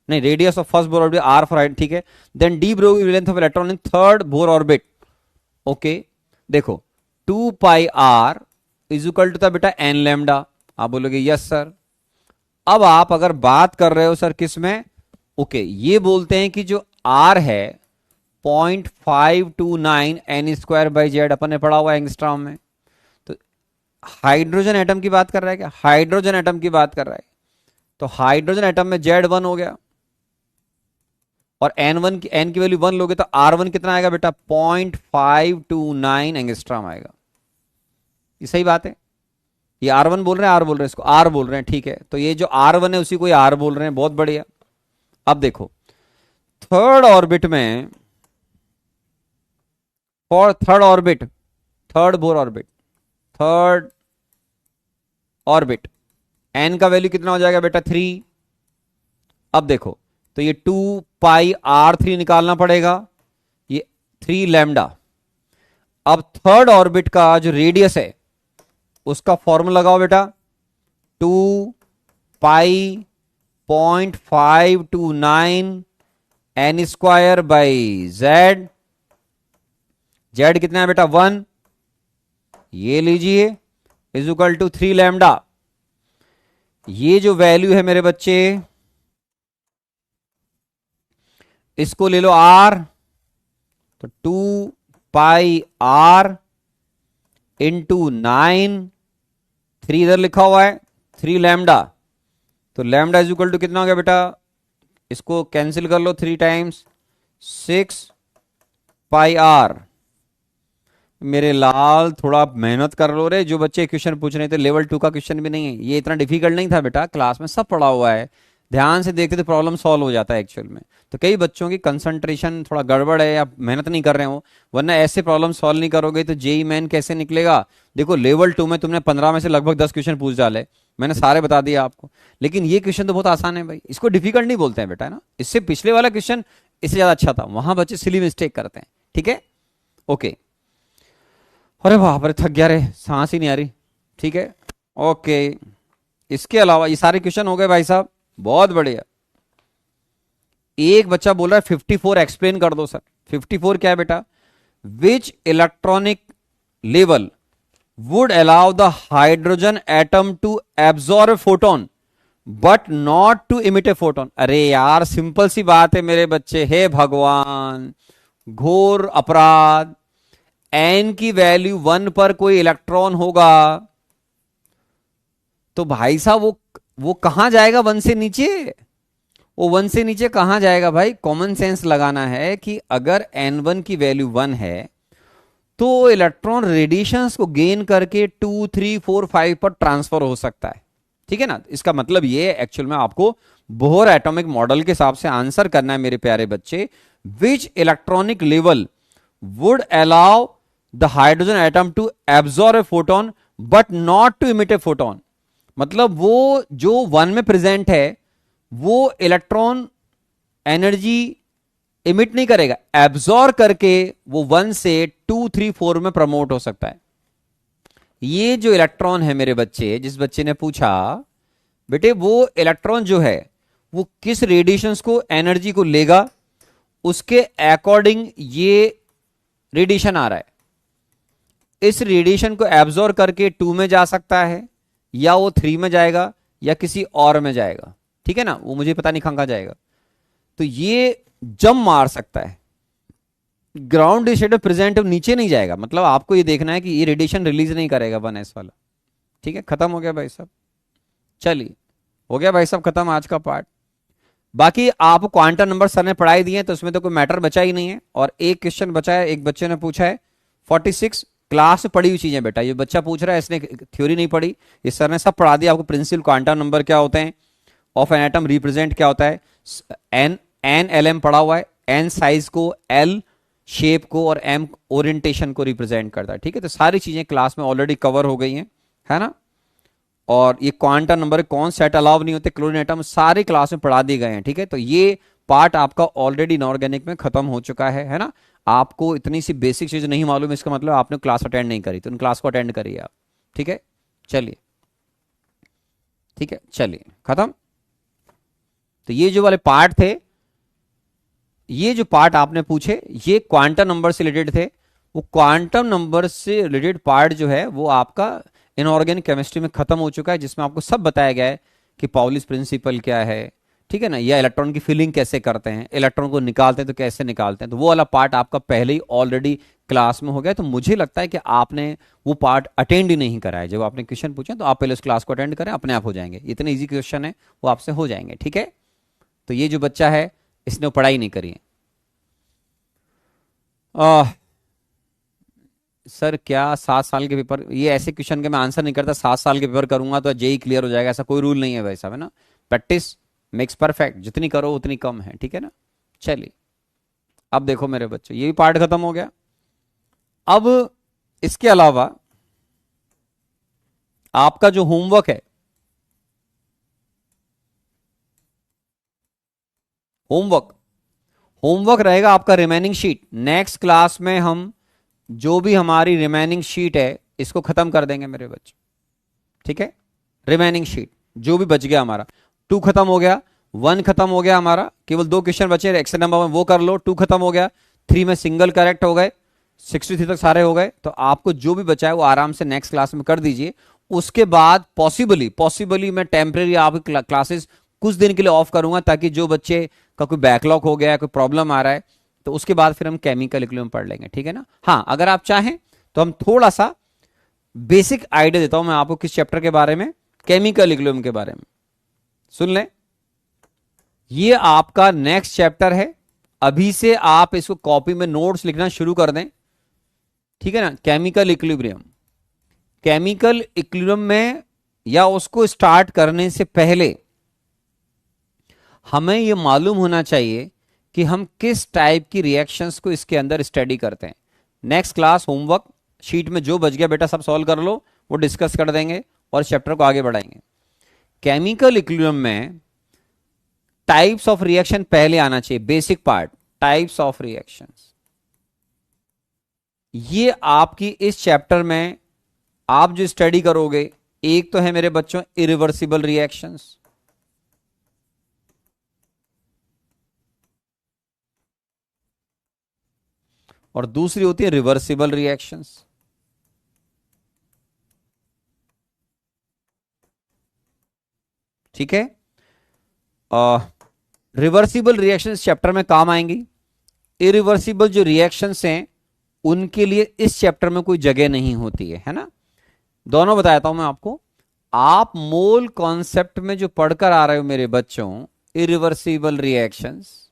नहीं, radius of first Bohr orbit R for hydrogen, ठीक है, then de Broglie length of electron in third Bohr orbit. Okay, देखो 2 pi R is equal to था बेटा N lambda. आप बोलोगे yes sir. अब आप अगर बात कर रहे हो सर किस में, ओके, ये बोलते हैं कि जो आर है 0.529 एन स्क्वायर बाई जेड, अपन ने पढ़ा हुआ एंगस्ट्रॉम में। तो हाइड्रोजन एटम की बात कर रहा है क्या? हाइड्रोजन एटम की बात कर रहा है, तो हाइड्रोजन एटम में जेड 1 हो गया, और एन की वैल्यू 1 लोगे तो R1 कितना आएगा बेटा? 0.529 एंगस्ट्रॉम आएगा। ये सही बात है? ये R1 बोल रहे हैं, आर बोल रहे हैं, इसको आर बोल रहे हैं, ठीक है, तो ये जो R1 है उसी को आर बोल रहे हैं, बहुत बढ़िया। अब देखो थर्ड ऑर्बिट में, for third orbit, third Bohr orbit, third orbit, n का वैल्यू कितना हो जाएगा बेटा? 3। अब देखो, तो ये 2 पाई R3 निकालना पड़ेगा, ये 3 लैम्डा। अब थर्ड ऑर्बिट का जो रेडियस है उसका फॉर्मूला लगाओ बेटा, 2 pi 0.529 n square by Z. Z कितना है बेटा? 1। ये लीजिए, इज इक्वल टू 3 लैम्डा। ये जो वैल्यू है मेरे बच्चे, इसको ले लो आर, तो 2 पाई आर इंटू 9, 3 इधर लिखा हुआ है, 3 लैम्डा, तो लैम्डा इज इक्वल टू कितना हो गया बेटा? इसको कैंसिल कर लो 3 टाइम्स, 6 पाई आर। मेरे लाल थोड़ा मेहनत कर लो रे, जो बच्चे क्वेश्चन पूछ रहे थे, लेवल 2 का क्वेश्चन भी नहीं है, ये इतना डिफिकल्ट नहीं था बेटा, क्लास में सब पढ़ा हुआ है, ध्यान से देखते तो प्रॉब्लम सॉल्व हो जाता है एक्चुअल में। तो कई बच्चों की कंसंट्रेशन थोड़ा गड़बड़ है या मेहनत नहीं कर रहे हो, वरना ऐसे प्रॉब्लम सॉल्व नहीं करोगे तो जेई मेन कैसे निकलेगा? देखो लेवल 2 में तुमने 15 में से लगभग 10 क्वेश्चन पूछ डाले, मैंने सारे बता दिए आपको, लेकिन ये क्वेश्चन तो बहुत आसान है भाई, इसको डिफिकल्ट नहीं बोलते हैं बेटा, है ना। इससे पिछले वाला क्वेश्चन इससे ज्यादा अच्छा था, वहां बच्चे सिली मिस्टेक करते हैं। ठीक है, ओके। अरे बाप रे, थक गया रे, सांस ही नहीं आ रही। ठीक है, ओके, इसके अलावा ये सारे क्वेश्चन हो गए भाई साहब, बहुत बढ़िया। एक बच्चा बोल रहा है 54 एक्सप्लेन कर दो सर। 54 क्या है बेटा? Which electronic level would allow the hydrogen atom to absorb photon but not to emit a photon. अरे यार सिंपल सी बात है मेरे बच्चे, हे भगवान, घोर अपराध। एन की वैल्यू 1 पर कोई इलेक्ट्रॉन होगा तो भाई साहब वो कहां जाएगा? 1 से नीचे? वो 1 से नीचे कहां जाएगा भाई? कॉमन सेंस लगाना है कि अगर n1 की वैल्यू 1 है तो इलेक्ट्रॉन रेडिएशंस को गेन करके 2, 3, 4, 5 पर ट्रांसफर हो सकता है। ठीक है ना, इसका मतलब ये एक्चुअल में आपको बोहर एटॉमिक मॉडल के हिसाब से आंसर करना है मेरे प्यारे बच्चे। Which electronic level would allow the hydrogen atom to absorb a photon but not to emit a photon. मतलब वो जो वन में प्रेजेंट है वो इलेक्ट्रॉन एनर्जी इमिट नहीं करेगा, एब्जॉर्ब करके वो वन से टू थ्री फोर में प्रमोट हो सकता है। ये जो इलेक्ट्रॉन है मेरे बच्चे, जिस बच्चे ने पूछा बेटे वो इलेक्ट्रॉन जो है वो किस रेडिएशंस को एनर्जी को लेगा, उसके अकॉर्डिंग ये रेडिएशन आ रहा है। इस रेडिएशन को एब्जॉर्ब करके टू में जा सकता है, या वो थ्री में जाएगा, या किसी और में जाएगा, ठीक है ना, वो मुझे पता नहीं कहां जाएगा। तो ये जंप मार सकता है, ग्राउंड स्टेट में प्रेजेंट नीचे नहीं जाएगा, मतलब आपको ये देखना है कि ये रेडिएशन रिलीज नहीं करेगा 1s वाला। ठीक है, खत्म हो गया भाई साहब। चलिए, हो गया भाई साहब खत्म आज का पार्ट। बाकी आप क्वांटम नंबर सर ने पढ़ाई दिए तो उसमें तो कोई मैटर बचा ही नहीं है। और एक क्वेश्चन बचा है, एक बच्चे ने पूछा है 46 क्लास में पढ़ी हुई चीजें बेटा, ये बच्चा पूछ रहा है इसने थ्योरी नहीं पढ़ी, इस सर ने सब पढ़ा दिया आपको। प्रिंसिपल क्वांटम नंबर क्या होते हैं, ऑफ एन एटम रिप्रेजेंट क्या होता है, एन एल एम पढ़ा हुआ है, एन साइज को, एल शेप को, और एम ओरिएंटेशन को रिप्रेजेंट करता है। ठीक है, तो सारी चीजें क्लास में ऑलरेडी कवर हो गई हैं, है ना। और ये क्वांटम नंबर कौन सेट अलाउ नहीं होते, क्लोरीन एटम, सारे क्लास में पढ़ा दिए गए हैं। ठीक है, तो ये पार्ट आपका ऑलरेडी इनऑर्गेनिक में खत्म हो चुका है ना। आपको इतनी सी बेसिक चीज नहीं मालूम, इसका मतलब आपने क्लास अटेंड नहीं करी, तो उन क्लास को अटेंड करिए आप। ठीक है, चलिए, ठीक है, चलिए खत्म। तो ये जो वाले पार्ट थे, ये जो पार्ट आपने पूछे ये क्वांटम नंबर से रिलेटेड थे। वो क्वांटम नंबर से रिलेटेड पार्ट जो है वो आपका इनऑर्गेनिक केमिस्ट्री में खत्म हो चुका है, जिसमें आपको सब बताया गया है कि पाउलिस प्रिंसिपल क्या है, ठीक है ना, या इलेक्ट्रॉन की फिलिंग कैसे करते हैं, इलेक्ट्रॉन को निकालते हैं तो कैसे निकालते हैं। तो वो वाला पार्ट आपका पहले ही ऑलरेडी क्लास में हो गया। तो मुझे लगता है कि आपने वो पार्ट अटेंड ही नहीं करा है। जब आपने क्वेश्चन पूछे तो आप पहले उस क्लास को अटेंड करें, अपने आप हो जाएंगे। इतने ईजी क्वेश्चन है वो आपसे हो जाएंगे। ठीक है, तो ये जो बच्चा है इसने पढ़ाई नहीं करी है। सर क्या 7 साल के पेपर, ये ऐसे क्वेश्चन के मैं आंसर नहीं करता, 7 साल के पेपर करूंगा तो जेई क्लियर हो जाएगा, ऐसा कोई रूल नहीं है भाई साहब, है ना। प्रैक्टिस मेक्स परफेक्ट, जितनी करो उतनी कम है, ठीक है ना। चलिए, अब देखो मेरे बच्चों, ये भी पार्ट खत्म हो गया। अब इसके अलावा आपका जो होमवर्क है, होमवर्क होमवर्क रहेगा आपका रिमेनिंग शीट। नेक्स्ट क्लास में हम जो भी हमारी रिमेनिंग शीट है इसको खत्म कर देंगे मेरे बच्चे। ठीक है, रिमेनिंग शीट जो भी बच गया हमारा, 2 खत्म हो गया, 1 खत्म हो गया हमारा, केवल 2 क्वेश्चन बचे एक्शन नंबर 1 वो कर लो, 2 खत्म हो गया, 3 में सिंगल करेक्ट हो गए, 63 तक सारे हो गए। तो आपको जो भी बचा है वो आराम से नेक्स्ट क्लास में कर दीजिए। उसके बाद पॉसिबली मैं टेम्परेरी आपकी क्लासेस कुछ दिन के लिए ऑफ करूंगा, ताकि जो बच्चे का कोई बैकलॉग हो गया, कोई प्रॉब्लम आ रहा है, तो उसके बाद फिर हम केमिकल इक्विलिब्रियम पढ़ लेंगे। ठीक है ना। हाँ, अगर आप चाहें तो हम थोड़ा सा बेसिक आइडिया देता हूं मैं आपको, किस चैप्टर के बारे में, केमिकल इक्विलिब्रियम के बारे में। सुन लें, ये आपका नेक्स्ट चैप्टर है। अभी से आप इसको कॉपी में नोट्स लिखना शुरू कर दें, ठीक है ना। केमिकल इक्विलिब्रियम, केमिकल इक्विलिब्रियम में या उसको स्टार्ट करने से पहले हमें यह मालूम होना चाहिए कि हम किस टाइप की रिएक्शंस को इसके अंदर स्टडी करते हैं। नेक्स्ट क्लास होमवर्क शीट में जो बच गया बेटा सब सॉल्व कर लो, वो डिस्कस कर देंगे और चैप्टर को आगे बढ़ाएंगे। केमिकल इक्विलिब्रियम में टाइप्स ऑफ रिएक्शन पहले आना चाहिए, basic part, types of reactions. ये आपकी इस चैप्टर में आप जो स्टडी करोगे, एक तो है मेरे बच्चों इरिवर्सिबल रिएक्शंस, और दूसरी होती है रिवर्सिबल रिएक्शंस। ठीक है, रिवर्सिबल रिएक्शंस चैप्टर में काम आएंगी। इरिवर्सिबल जो रिएक्शंस हैं उनके लिए इस चैप्टर में कोई जगह नहीं होती है ना। दोनों बताता हूं मैं आपको। आप मोल कॉन्सेप्ट में जो पढ़कर आ रहे हो मेरे बच्चों, इरिवर्सिबल रिएक्शंस,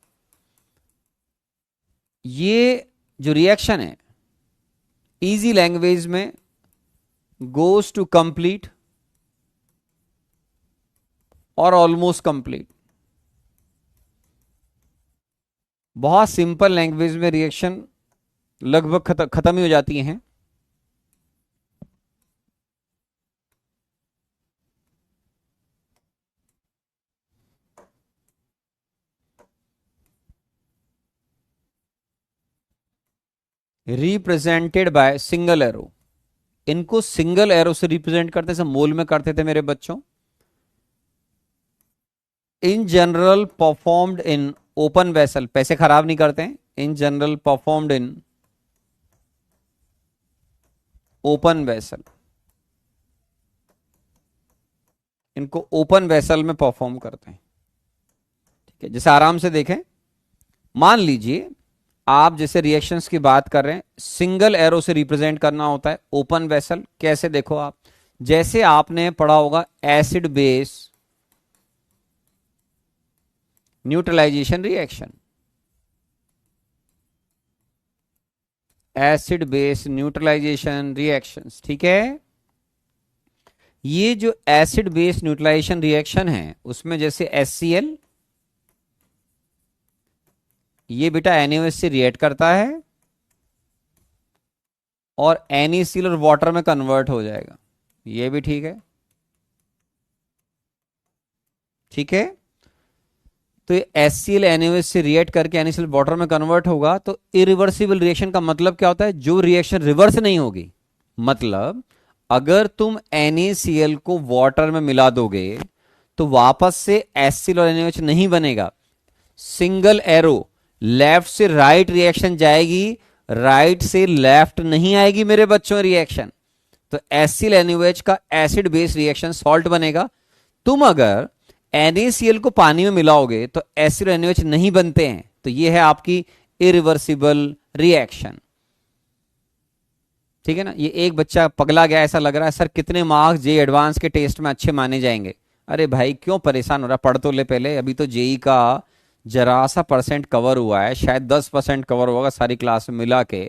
ये जो रिएक्शन है इजी लैंग्वेज में गोज टू कंप्लीट और ऑलमोस्ट कंप्लीट। बहुत सिंपल लैंग्वेज में रिएक्शन लगभग खत्म ही हो जाती हैं। Represented by single arrow. इनको सिंगल एरो से रिप्रेजेंट करते थे, मोल में करते थे मेरे बच्चों। In general performed in open vessel, पैसे खराब नहीं करते हैं। In general performed in open vessel, इनको ओपन वेसल में परफॉर्म करते हैं। ठीक है, जैसे आराम से देखें, मान लीजिए आप जैसे रिएक्शंस की बात कर रहे हैं, सिंगल एरो से रिप्रेजेंट करना होता है ओपन वेसल। कैसे, देखो आप, जैसे आपने पढ़ा होगा acid base neutralization reaction, acid base neutralization reactions. ठीक है, ये जो एसिड बेस न्यूट्रलाइजेशन रिएक्शन है उसमें जैसे HCl, ये बेटा NaOH से रिएक्ट करता है और NaCl और वाटर में कन्वर्ट हो जाएगा। ये भी ठीक है। ठीक है, तो ये HCl NaOH से रिएक्ट करके NaCl वाटर में कन्वर्ट होगा। तो इरिवर्सिबल रिएक्शन का मतलब क्या होता है? जो रिएक्शन रिवर्स नहीं होगी। मतलब अगर तुम NaCl को वाटर में मिला दोगे तो वापस से HCl और NaOH नहीं बनेगा। सिंगल एरो, लेफ्ट से राइट रिएक्शन जाएगी, राइट से लेफ्ट नहीं आएगी मेरे बच्चों रिएक्शन। तो HCl NaOH का एसिड बेस रिएक्शन सॉल्ट बनेगा। तुम अगर NaCl को पानी में मिलाओगे तो HCl और NaOH नहीं बनते हैं। तो ये है आपकी इरिवर्सिबल रिएक्शन। ठीक है ना। ये एक बच्चा पगला गया, ऐसा लग रहा है सर कितने मार्क्स जे एडवांस के टेस्ट में अच्छे माने जाएंगे। अरे भाई क्यों परेशान हो रहा, पढ़ तो ले पहले। अभी तो जेई का जरा सा परसेंट कवर हुआ है, शायद 10% कवर होगा सारी क्लास में मिला के।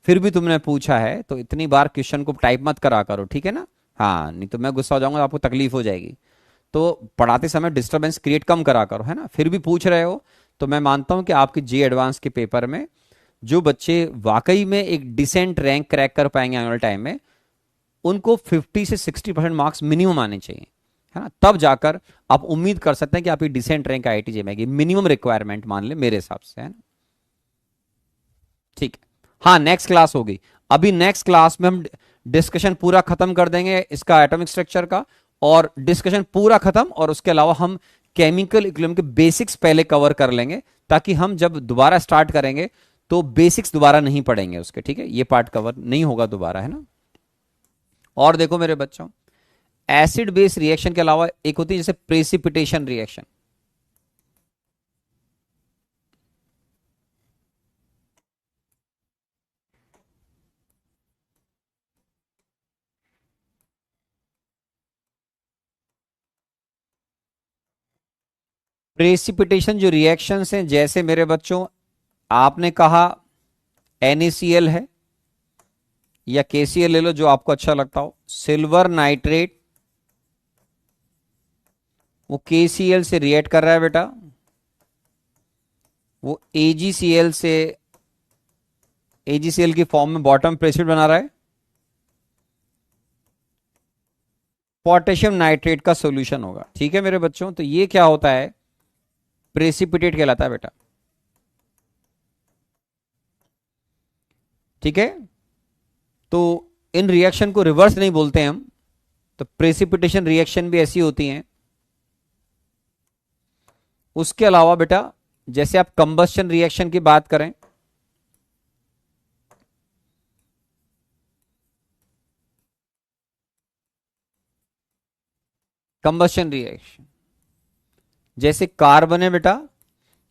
फिर भी तुमने पूछा है तो इतनी बार क्वेश्चन को टाइप मत करा करो, ठीक है ना। हाँ, नहीं तो मैं गुस्सा हो जाऊंगा, आपको तकलीफ हो जाएगी। तो पढ़ाते समय डिस्टरबेंस क्रिएट कम करा करो, है ना। फिर भी पूछ रहे हो तो मैं मानता हूं कि आपके जे एडवांस के पेपर में जो बच्चे वाकई में एक डिसेंट रैंक क्रैक कर पाएंगे आने वाले टाइम में, उनको 50 से 60% मार्क्स मिनिमम आने चाहिए, है ना। तब जाकर आप उम्मीद कर सकते हैं कि आपकी डिसेंट रैंक IIT जे में आएगी। मिनिमम रिक्वायरमेंट मान ले मेरे हिसाब से, है ना। ठीक है, हाँ नेक्स्ट क्लास होगी। अभी नेक्स्ट क्लास में हम डिस्कशन पूरा खत्म कर देंगे इसका एटॉमिक स्ट्रक्चर का, और डिस्कशन पूरा खत्म, और उसके अलावा हम केमिकल इक्विलिब्रियम के बेसिक्स पहले कवर कर लेंगे, ताकि हम जब दोबारा स्टार्ट करेंगे तो बेसिक्स दोबारा नहीं पढ़ेंगे उसके। ठीक है, ये पार्ट कवर नहीं होगा दोबारा, है ना। और देखो मेरे बच्चों, एसिड बेस रिएक्शन के अलावा एक होती है जैसे प्रेसिपिटेशन रिएक्शन। प्रेसिपिटेशन जो रिएक्शंस हैं, जैसे मेरे बच्चों आपने कहा NaCl है या KCl ले लो, जो आपको अच्छा लगता हो। सिल्वर नाइट्रेट वो KCl से रिएक्ट कर रहा है बेटा, वो AgCl की फॉर्म में बॉटम प्रेसिपिटेट बना रहा है। पोटेशियम नाइट्रेट का सॉल्यूशन होगा। ठीक है मेरे बच्चों, तो ये क्या होता है? प्रेसिपिटेट कहलाता है बेटा। ठीक है, तो इन रिएक्शन को रिवर्स नहीं बोलते हम, तो प्रेसिपिटेशन रिएक्शन भी ऐसी होती हैं। उसके अलावा बेटा जैसे आप कंबस्शन रिएक्शन की बात करें, कंबस्शन रिएक्शन जैसे कार्बन है बेटा,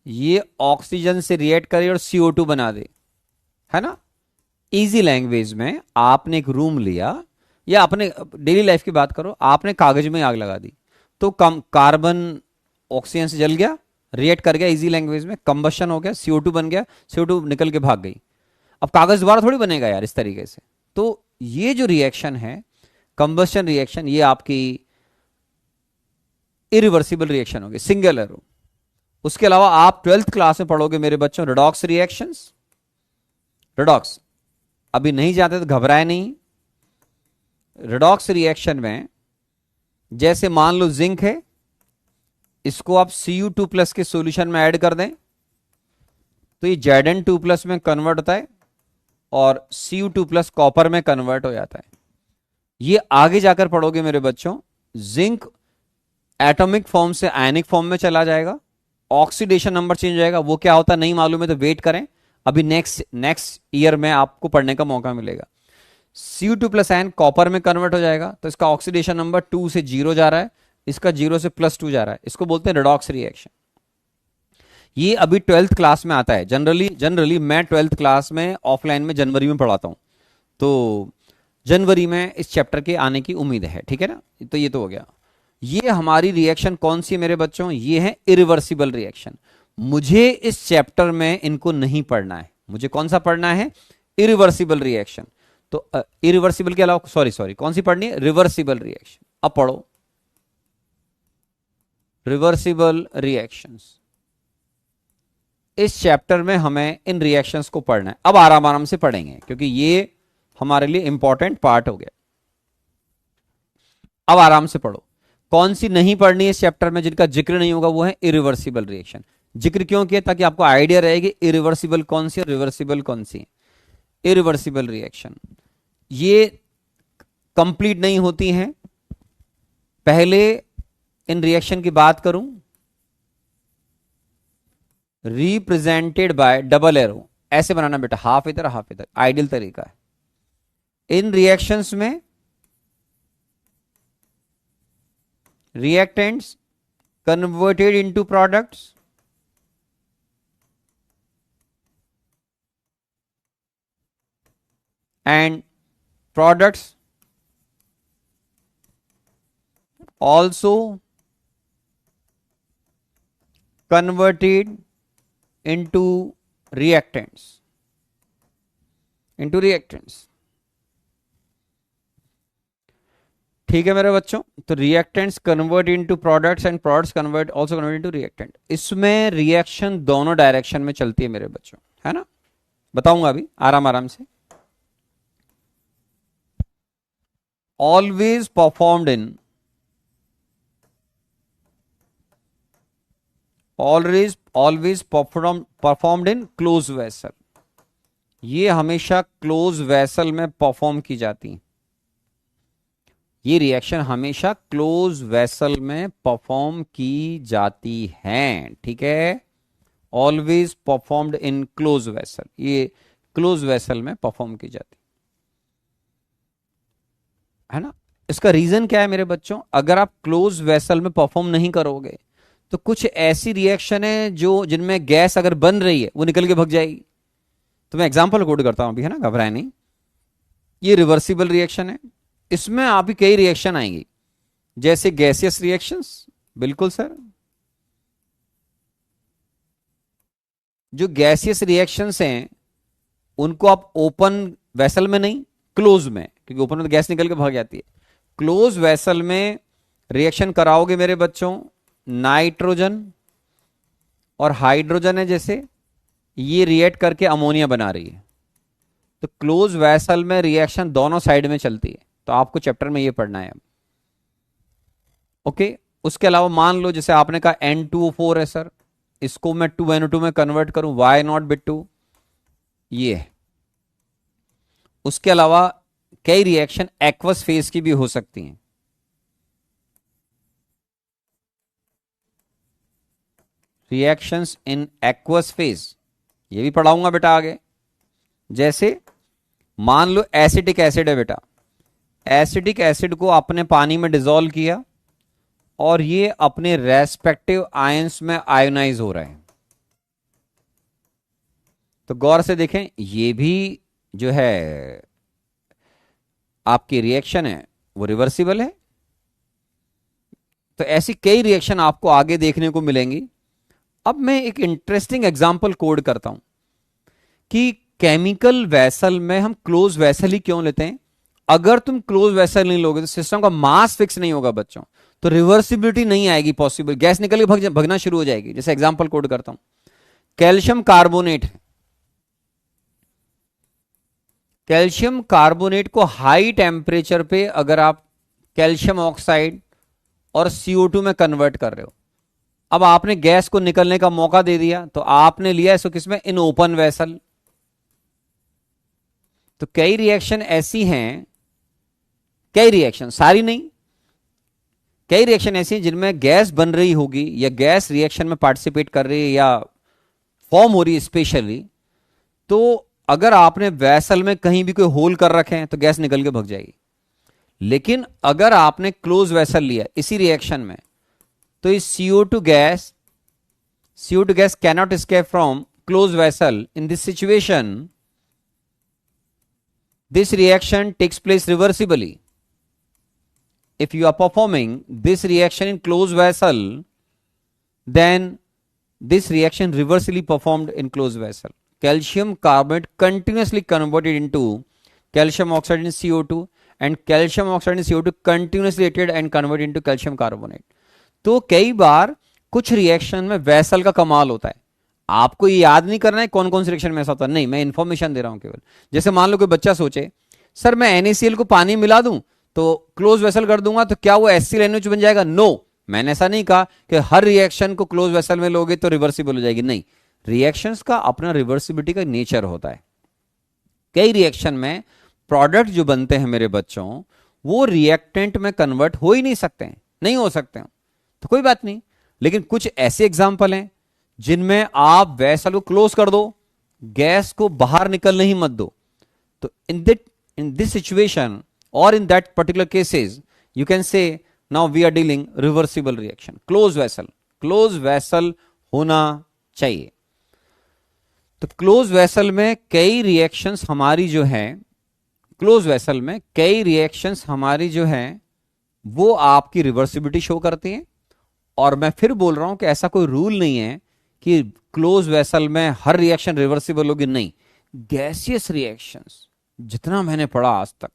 ये ऑक्सीजन से रिएक्ट करे और CO2 बना दे, है ना। इजी लैंग्वेज में आपने एक रूम लिया, या अपने डेली लाइफ की बात करो, आपने कागज में आग लगा दी, तो कार्बन ऑक्सीजन से जल गया, रिएक्ट कर गया, इजी लैंग्वेज में कंबशन हो गया, CO2 बन गया, CO2 निकल के भाग गई। अब कागज दोबारा थोड़ी बनेगा यार इस तरीके से। तो ये जो रिएक्शन है कंबशन रिएक्शन, ये आपकी इरिवर्सिबल रिएक्शन होगी, सिंगल एरो। उसके अलावा आप 12th क्लास में पढ़ोगे मेरे बच्चों रिडॉक्स रिएक्शंस। रिडॉक्स अभी नहीं जाते तो घबराए नहीं। रिडॉक्स रिएक्शन में जैसे मान लो जिंक है, इसको आप Cu2+ के सॉल्यूशन में ऐड कर दें तो ये Zn2+ में कन्वर्ट होता है और Cu2 प्लस कॉपर में कन्वर्ट हो जाता है। ये आगे जाकर पढ़ोगे मेरे बच्चों, जिंक एटॉमिक फॉर्म से आयनिक फॉर्म में चला जाएगा, ऑक्सीडेशन नंबर चेंज हो जाएगा। वो क्या होता है नहीं मालूम है तो वेट करें, अभी नेक्स्ट ईयर में आपको पढ़ने का मौका मिलेगा। Cu2 प्लस आयन कॉपर में कन्वर्ट हो जाएगा, तो इसका ऑक्सीडेशन नंबर 2 से 0 जा रहा है, इसका 0 से +2 जा रहा है, इसको बोलते हैं रेडॉक्स रिएक्शन। ये अभी 12th क्लास में आता है। जनरली मैं 12th क्लास में ऑफलाइन में जनवरी में पढ़ाता हूं, तो जनवरी में इस चैप्टर के आने की उम्मीद है, ठीक है ना। तो ये तो हो गया। ये हमारी रिएक्शन कौन सी है मेरे बच्चों, ये है इरिवर्सिबल रिएक्शन। मुझे इस चैप्टर में इनको नहीं पढ़ना है, मुझे कौन सा पढ़ना है, इरिवर्सिबल रिएक्शन। तो इरिवर्सिबल के अलावा सॉरी कौन सी पढ़नी है, रिवर्सिबल रिएक्शन। अब पढ़ो रिवर्सिबल रिएक्शंस। इस चैप्टर में हमें इन रिएक्शंस को पढ़ना है। अब आराम आराम से पढ़ेंगे क्योंकि ये हमारे लिए इंपॉर्टेंट पार्ट हो गया। अब आराम से पढ़ो। कौन सी नहीं पढ़नी है इस चैप्टर में, जिनका जिक्र नहीं होगा, वो है इरिवर्सिबल रिएक्शन। जिक्र क्यों किया, ताकि आपको आइडिया रहेगी इरिवर्सिबल कौन सी है, रिवर्सिबल कौन सी है। इरिवर्सिबल रिएक्शन ये कंप्लीट नहीं होती हैं। पहले इन रिएक्शन की बात करूं, रिप्रेजेंटेड बाय डबल एरो, ऐसे बनाना बेटा, हाफ इधर हाफ इधर, आइडियल तरीका है। इन रिएक्शंस में reactants converted into products and products also converted into reactants ठीक है मेरे बच्चों। तो reactants convert into products and products convert also convert into reactant. इसमें रिएक्शन दोनों डायरेक्शन में चलती है मेरे बच्चों, है ना। बताऊंगा अभी आराम आराम से। Always performed in always performed in close vessel। ये हमेशा क्लोज वेसल में परफॉर्म की जाती है। ये रिएक्शन हमेशा क्लोज वेसल में परफॉर्म की जाती हैं, ठीक है। Always performed in close vessel, ये क्लोज वेसल में परफॉर्म की जाती है ना। इसका रीजन क्या है मेरे बच्चों, अगर आप क्लोज वेसल में परफॉर्म नहीं करोगे तो कुछ ऐसी रिएक्शन है जो जिनमें गैस अगर बन रही है वो निकल के भग जाएगी। तो मैं एग्जांपल कोड करता हूं अभी, है ना, घबराए नहीं। ये रिवर्सिबल रिएक्शन है, इसमें आप ही कई रिएक्शन आएंगी, जैसे गैसियस रिएक्शंस। बिल्कुल सर, जो गैसियस रिएक्शंस हैं उनको आप ओपन वेसल में नहीं, क्लोज में, क्योंकि ओपन में तो गैस निकल के भाग जाती है। क्लोज वेसल में रिएक्शन कराओगे मेरे बच्चों, नाइट्रोजन और हाइड्रोजन है जैसे, ये रिएक्ट करके अमोनिया बना रही है। तो क्लोज वेसल में रिएक्शन दोनों साइड में चलती है, तो आपको चैप्टर में ये पढ़ना है अब। ओके, उसके अलावा मान लो जैसे आपने कहा N2O4 है सर, इसको मैं 2NO2 में कन्वर्ट करूं, वाई नॉट बिट 2, ये है। उसके अलावा कई रिएक्शन एक्वस फेज की भी हो सकती हैं। रिएक्शंस इन एक्वस फेज, ये भी पढ़ाऊंगा बेटा आगे। जैसे मान लो एसिटिक एसिड है बेटा, एसिटिक एसिड को आपने पानी में डिसॉल्व किया और ये अपने रेस्पेक्टिव आयंस में आयोनाइज हो रहे हैं। तो गौर से देखें, ये भी जो है आपकी रिएक्शन है वो रिवर्सिबल है। तो ऐसी कई रिएक्शन आपको आगे देखने को मिलेंगी। अब मैं एक इंटरेस्टिंग एग्जांपल कोड करता हूं कि केमिकल वेसल में हम क्लोज वेसल ही क्यों लेते हैं। अगर तुम क्लोज वेसल नहीं लोगे तो सिस्टम का मास फिक्स नहीं होगा बच्चों, तो रिवर्सिबिलिटी नहीं आएगी पॉसिबल, गैस निकल के भगना शुरू हो जाएगी। जैसे एग्जांपल कोड करता हूं, कैल्शियम कार्बोनेट है, कैल्शियम कार्बोनेट को हाई टेम्परेचर पे अगर आप कैल्शियम ऑक्साइड और CO2 में कन्वर्ट कर रहे हो, अब आपने गैस को निकलने का मौका दे दिया, तो आपने लिया इसको किसमें, इन ओपन वेसल। तो कई रिएक्शन ऐसी हैं, कई रिएक्शन, सारी नहीं, कई रिएक्शन ऐसी हैं जिनमें गैस बन रही होगी या गैस रिएक्शन में पार्टिसिपेट कर रही है या फॉर्म हो रही है स्पेशली, तो अगर आपने वैसल में कहीं भी कोई होल कर रखे हैं तो गैस निकल के भग जाएगी। लेकिन अगर आपने क्लोज वैसल लिया इसी रिएक्शन में, तो इस CO2 gas cannot escape from close vessel. In this situation this reaction takes place reversibly. If you are performing this reaction in closed vessel, then this reaction reversibly performed in closed vessel. Calcium carbonate continuously converted into calcium oxide in CO2 and calcium oxide in CO2 continuously reacted and converted into calcium carbonate. तो कई बार कुछ reaction में vessel का कमाल होता है। आपको ये याद नहीं करना है कौन कौन से रिएक्शन में ऐसा होता है, नहीं, मैं इंफॉर्मेशन दे रहा हूं केवल। जैसे मान लो कोई बच्चा सोचे सर मैं NaCl को पानी मिला दूं तो क्लोज वेसल कर दूंगा तो क्या वो HClNH बन जाएगा? नो, मैंने ऐसा नहीं कहा कि हर रिएक्शन को क्लोज वेसल में लोगे तो रिवर्सिबल हो जाएगी, नहीं। रिएक्शंस का अपना रिवर्सिबिलिटी का नेचर होता है। कई रिएक्शन में प्रोडक्ट जो बनते हैं मेरे बच्चों, वो रिएक्टेंट में कन्वर्ट हो ही नहीं सकते हैं, नहीं हो सकते हैं, तो कोई बात नहीं। लेकिन कुछ ऐसे एग्जाम्पल हैं जिनमें आप वेसल को क्लोज कर दो, गैस को बाहर निकलने ही मत दो, तो in this situation or in that particular cases you can say now we are dealing reversible reaction, close vessel होना चाहिए। तो क्लोज वेसल में कई रिएक्शंस हमारी जो है, क्लोज वेसल में कई रिएक्शंस हमारी जो है वो आपकी रिवर्सिबिलिटी शो करती हैं। और मैं फिर बोल रहा हूं कि ऐसा कोई रूल नहीं है कि क्लोज वेसल में हर रिएक्शन रिवर्सिबल होगी, नहीं। गैसियस रिएक्शंस जितना मैंने पढ़ा आज तक,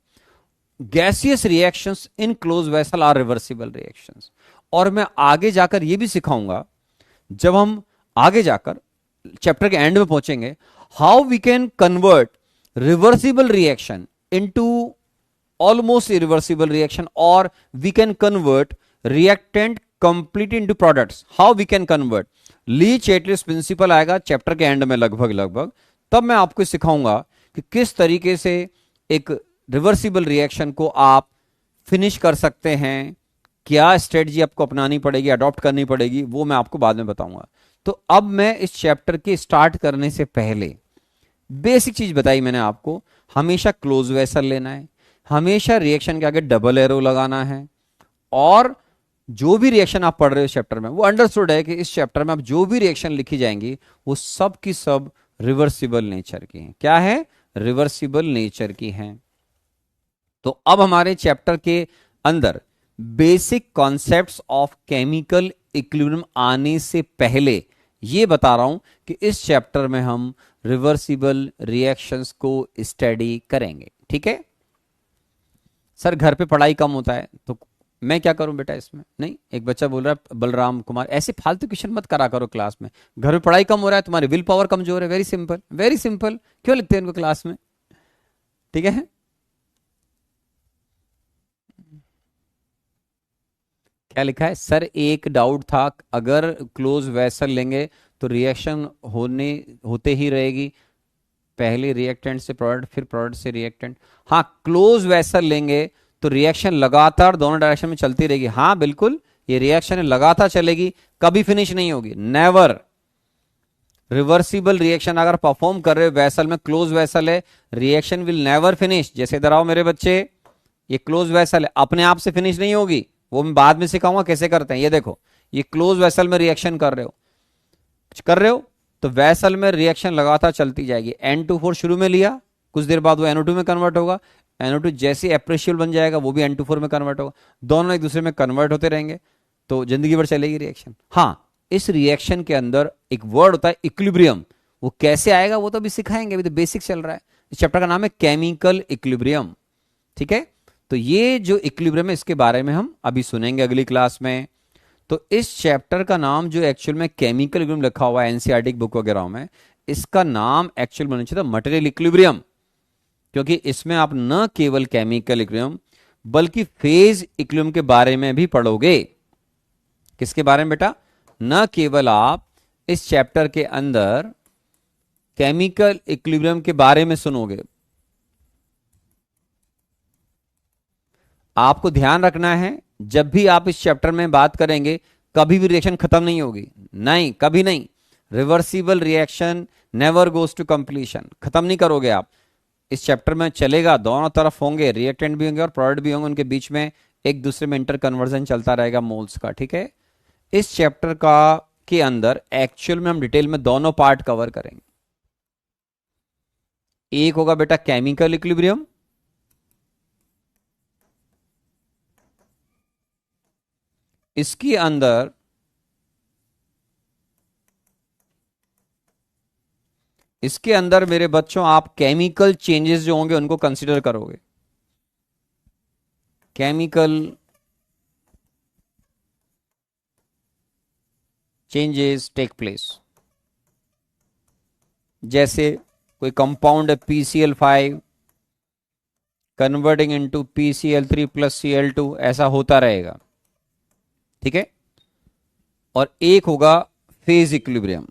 gaseous reactions in close vessel are reversible reactions. और मैं आगे जाकर यह भी सिखाऊंगा, जब हम आगे जाकर चैप्टर के एंड में पहुंचेंगे, how we can convert reversible reaction into almost irreversible reaction, और we can convert reactant complete into products. How we can convert, Le Chatelier principle आएगा चैप्टर के एंड में लगभग, तब मैं आपको सिखाऊंगा कि किस तरीके से एक रिवर्सिबल रिएक्शन को आप फिनिश कर सकते हैं, क्या स्ट्रेटजी आपको अपनानी पड़ेगी, अडॉप्ट करनी पड़ेगी, वो मैं आपको बाद में बताऊंगा। तो अब मैं इस चैप्टर के स्टार्ट करने से पहले बेसिक चीज बताई मैंने आपको, हमेशा क्लोज वेसल लेना है, हमेशा रिएक्शन के आगे डबल एरो लगाना है, और जो भी रिएक्शन आप पढ़ रहे हो इस चैप्टर में, वो अंडरस्टूड है कि इस चैप्टर में आप जो भी रिएक्शन लिखी जाएंगी वो सब की सब रिवर्सिबल नेचर की हैं। क्या है? रिवर्सिबल नेचर की हैं। तो अब हमारे चैप्टर के अंदर basic concepts of chemical equilibrium आने से पहले ये बता रहा हूं कि इस चैप्टर में हम रिवर्सिबल रिएक्शंस को स्टडी करेंगे। ठीक है सर, घर पे पढ़ाई कम होता है तो मैं क्या करूं बेटा इसमें? नहीं, एक बच्चा बोल रहा है बलराम कुमार ऐसे फालतू क्वेश्चन मत करा करो क्लास में, घर में पढ़ाई कम हो रहा है, तुम्हारी विल पावर कमजोर है। वेरी सिंपल, क्यों लिखते हैं इनको क्लास में? ठीक है, क्या लिखा है सर? एक डाउट था, अगर क्लोज वेसल लेंगे तो रिएक्शन होते ही रहेगी, पहले रिएक्टेंट से प्रोडक्ट फिर प्रोडक्ट से रिएक्टेंट। हाँ, क्लोज वेसल लेंगे तो रिएक्शन लगातार दोनों डायरेक्शन में चलती रहेगी। हाँ बिल्कुल, ये रिएक्शन लगातार चलेगी, कभी फिनिश नहीं होगी, नेवर। रिवर्सिबल रिएक्शन अगर परफॉर्म कर रहे हो वेसल में, क्लोज वेसल है, रिएक्शन विल नेवर फिनिश। जैसे इधर आओ मेरे बच्चे, ये क्लोज वेसल है, अपने आप से फिनिश नहीं होगी, वो मैं बाद में सिखाऊंगा कैसे करते हैं। ये देखो, ये क्लोज वेसल में रिएक्शन कर रहे हो तो वेसल में रिएक्शन लगातार चलती जाएगी। N2 शुरू में लिया, कुछ देर बाद वो NO2 में कन्वर्ट होगा, NO2 जैसे अप्रेशियल बन जाएगा वो भी N2 में कन्वर्ट होगा, दोनों एक दूसरे में कन्वर्ट होते रहेंगे, तो जिंदगी भर चलेगी रिएक्शन। हाँ, इस रिएक्शन के अंदर एक वर्ड होता है इक्विलिब्रियम, वो कैसे आएगा वो तो अभी सिखाएंगे, अभी तो बेसिक चल रहा है। इस चैप्टर का नाम है केमिकल इक्विलिब्रियम। ठीक है, तो ये जो इक्विलिब्रियम है इसके बारे में हम अभी सुनेंगे अगली क्लास में। तो इस चैप्टर का नाम जो एक्चुअल में केमिकल इक्विलिब्रियम लिखा हुआ है एनसीईआरटी बुक वगैरह में, इसका नाम एक्चुअल बनना चाहिए था मटेरियल इक्विलिब्रियम, क्योंकि इसमें आप न केवल केमिकल इक्विलिब्रियम बल्कि फेज इक्विलिब्रियम के बारे में भी पढ़ोगे। किसके बारे में बेटा? न केवल आप इस चैप्टर के अंदर केमिकल इक्विलिब्रियम के बारे में सुनोगे आपको ध्यान रखना है, जब भी आप इस चैप्टर में बात करेंगे कभी भी रिएक्शन खत्म नहीं होगी, नहीं कभी नहीं। Reversible reaction never goes to completion, खत्म नहीं करोगे आप। इस चैप्टर में चलेगा, दोनों तरफ होंगे, रिएक्टेंट भी होंगे और प्रोडक्ट भी होंगे, उनके बीच में एक दूसरे में इंटर कन्वर्जन चलता रहेगा मोल्स का, ठीक है। इस चैप्टर का के अंदर एक्चुअल में हम डिटेल में दोनों पार्ट कवर करेंगे। एक होगा बेटा केमिकल इक्विलिब्रियम, इसके अंदर मेरे बच्चों आप केमिकल चेंजेस जो होंगे उनको कंसीडर करोगे। केमिकल चेंजेस टेक प्लेस, जैसे कोई कंपाउंड है PCl5 converting into PCl3 plus Cl2, ऐसा होता रहेगा, ठीक है। और एक होगा फेज इक्विलिब्रियम,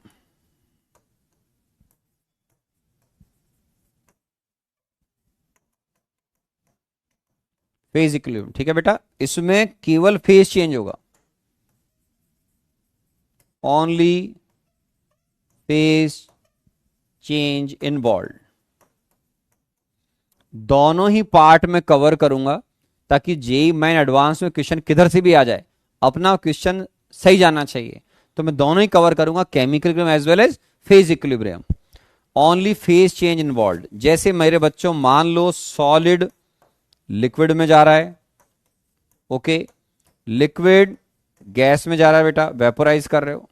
फेज इक्विलिब्रियम, ठीक है बेटा। इसमें केवल फेज चेंज होगा, ओनली फेज चेंज इन्वॉल्व। दोनों ही पार्ट में कवर करूंगा ताकि जेई मेन एडवांस में क्वेश्चन किधर से भी आ जाए, अपना क्वेश्चन सही जाना चाहिए। तो मैं दोनों ही कवर करूंगा, chemical equilibrium as well as phase equilibrium. Only phase change involve, जैसे मेरे बच्चों मान लो सॉलिड लिक्विड में जा रहा है, ओके, लिक्विड गैस में जा रहा है बेटा, वेपोराइज कर रहे हो,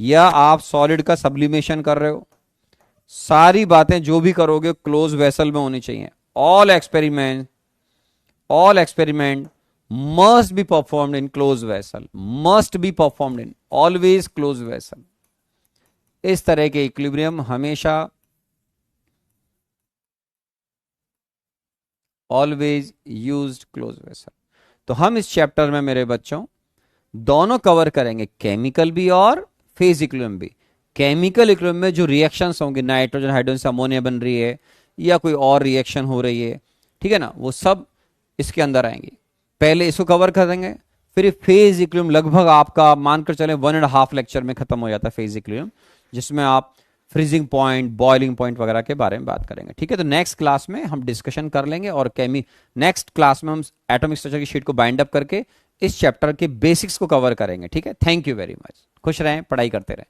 या आप सॉलिड का सब्लिमेशन कर रहे हो, सारी बातें जो भी करोगे क्लोज वेसल में होनी चाहिए। All experiment must be performed in close vessel, must be performed in always close vessel. इस तरह के इक्विलिब्रियम हमेशा ऑलवेज यूज्ड क्लोज वेसल। तो हम इस चैप्टर में मेरे बच्चों दोनों कवर करेंगे, केमिकल भी और फेज इक्विलिब्रियम भी। केमिकल इक्विलिब्रियम में जो रिएक्शंस होंगे, नाइट्रोजन हाइड्रोजन से अमोनिया बन रही है या कोई और रिएक्शन हो रही है, ठीक है ना, वो सब इसके अंदर आएंगे। पहले इसको कवर करेंगे, फिर फेज इक्विलिब्रियम लगभग आपका मानकर चले 1.5 लेक्चर में खत्म हो जाता है फेज इक्विलिब्रियम, जिसमें आप फ्रीजिंग पॉइंट, बॉइलिंग पॉइंट वगैरह के बारे में बात करेंगे, ठीक है। तो नेक्स्ट क्लास में हम डिस्कशन कर लेंगे और नेक्स्ट क्लास में हम एटॉमिक स्ट्रक्चर की शीट को बाइंड अप करके इस चैप्टर के बेसिक्स को कवर करेंगे, ठीक है। थैंक यू वेरी मच, खुश रहें, पढ़ाई करते रहें।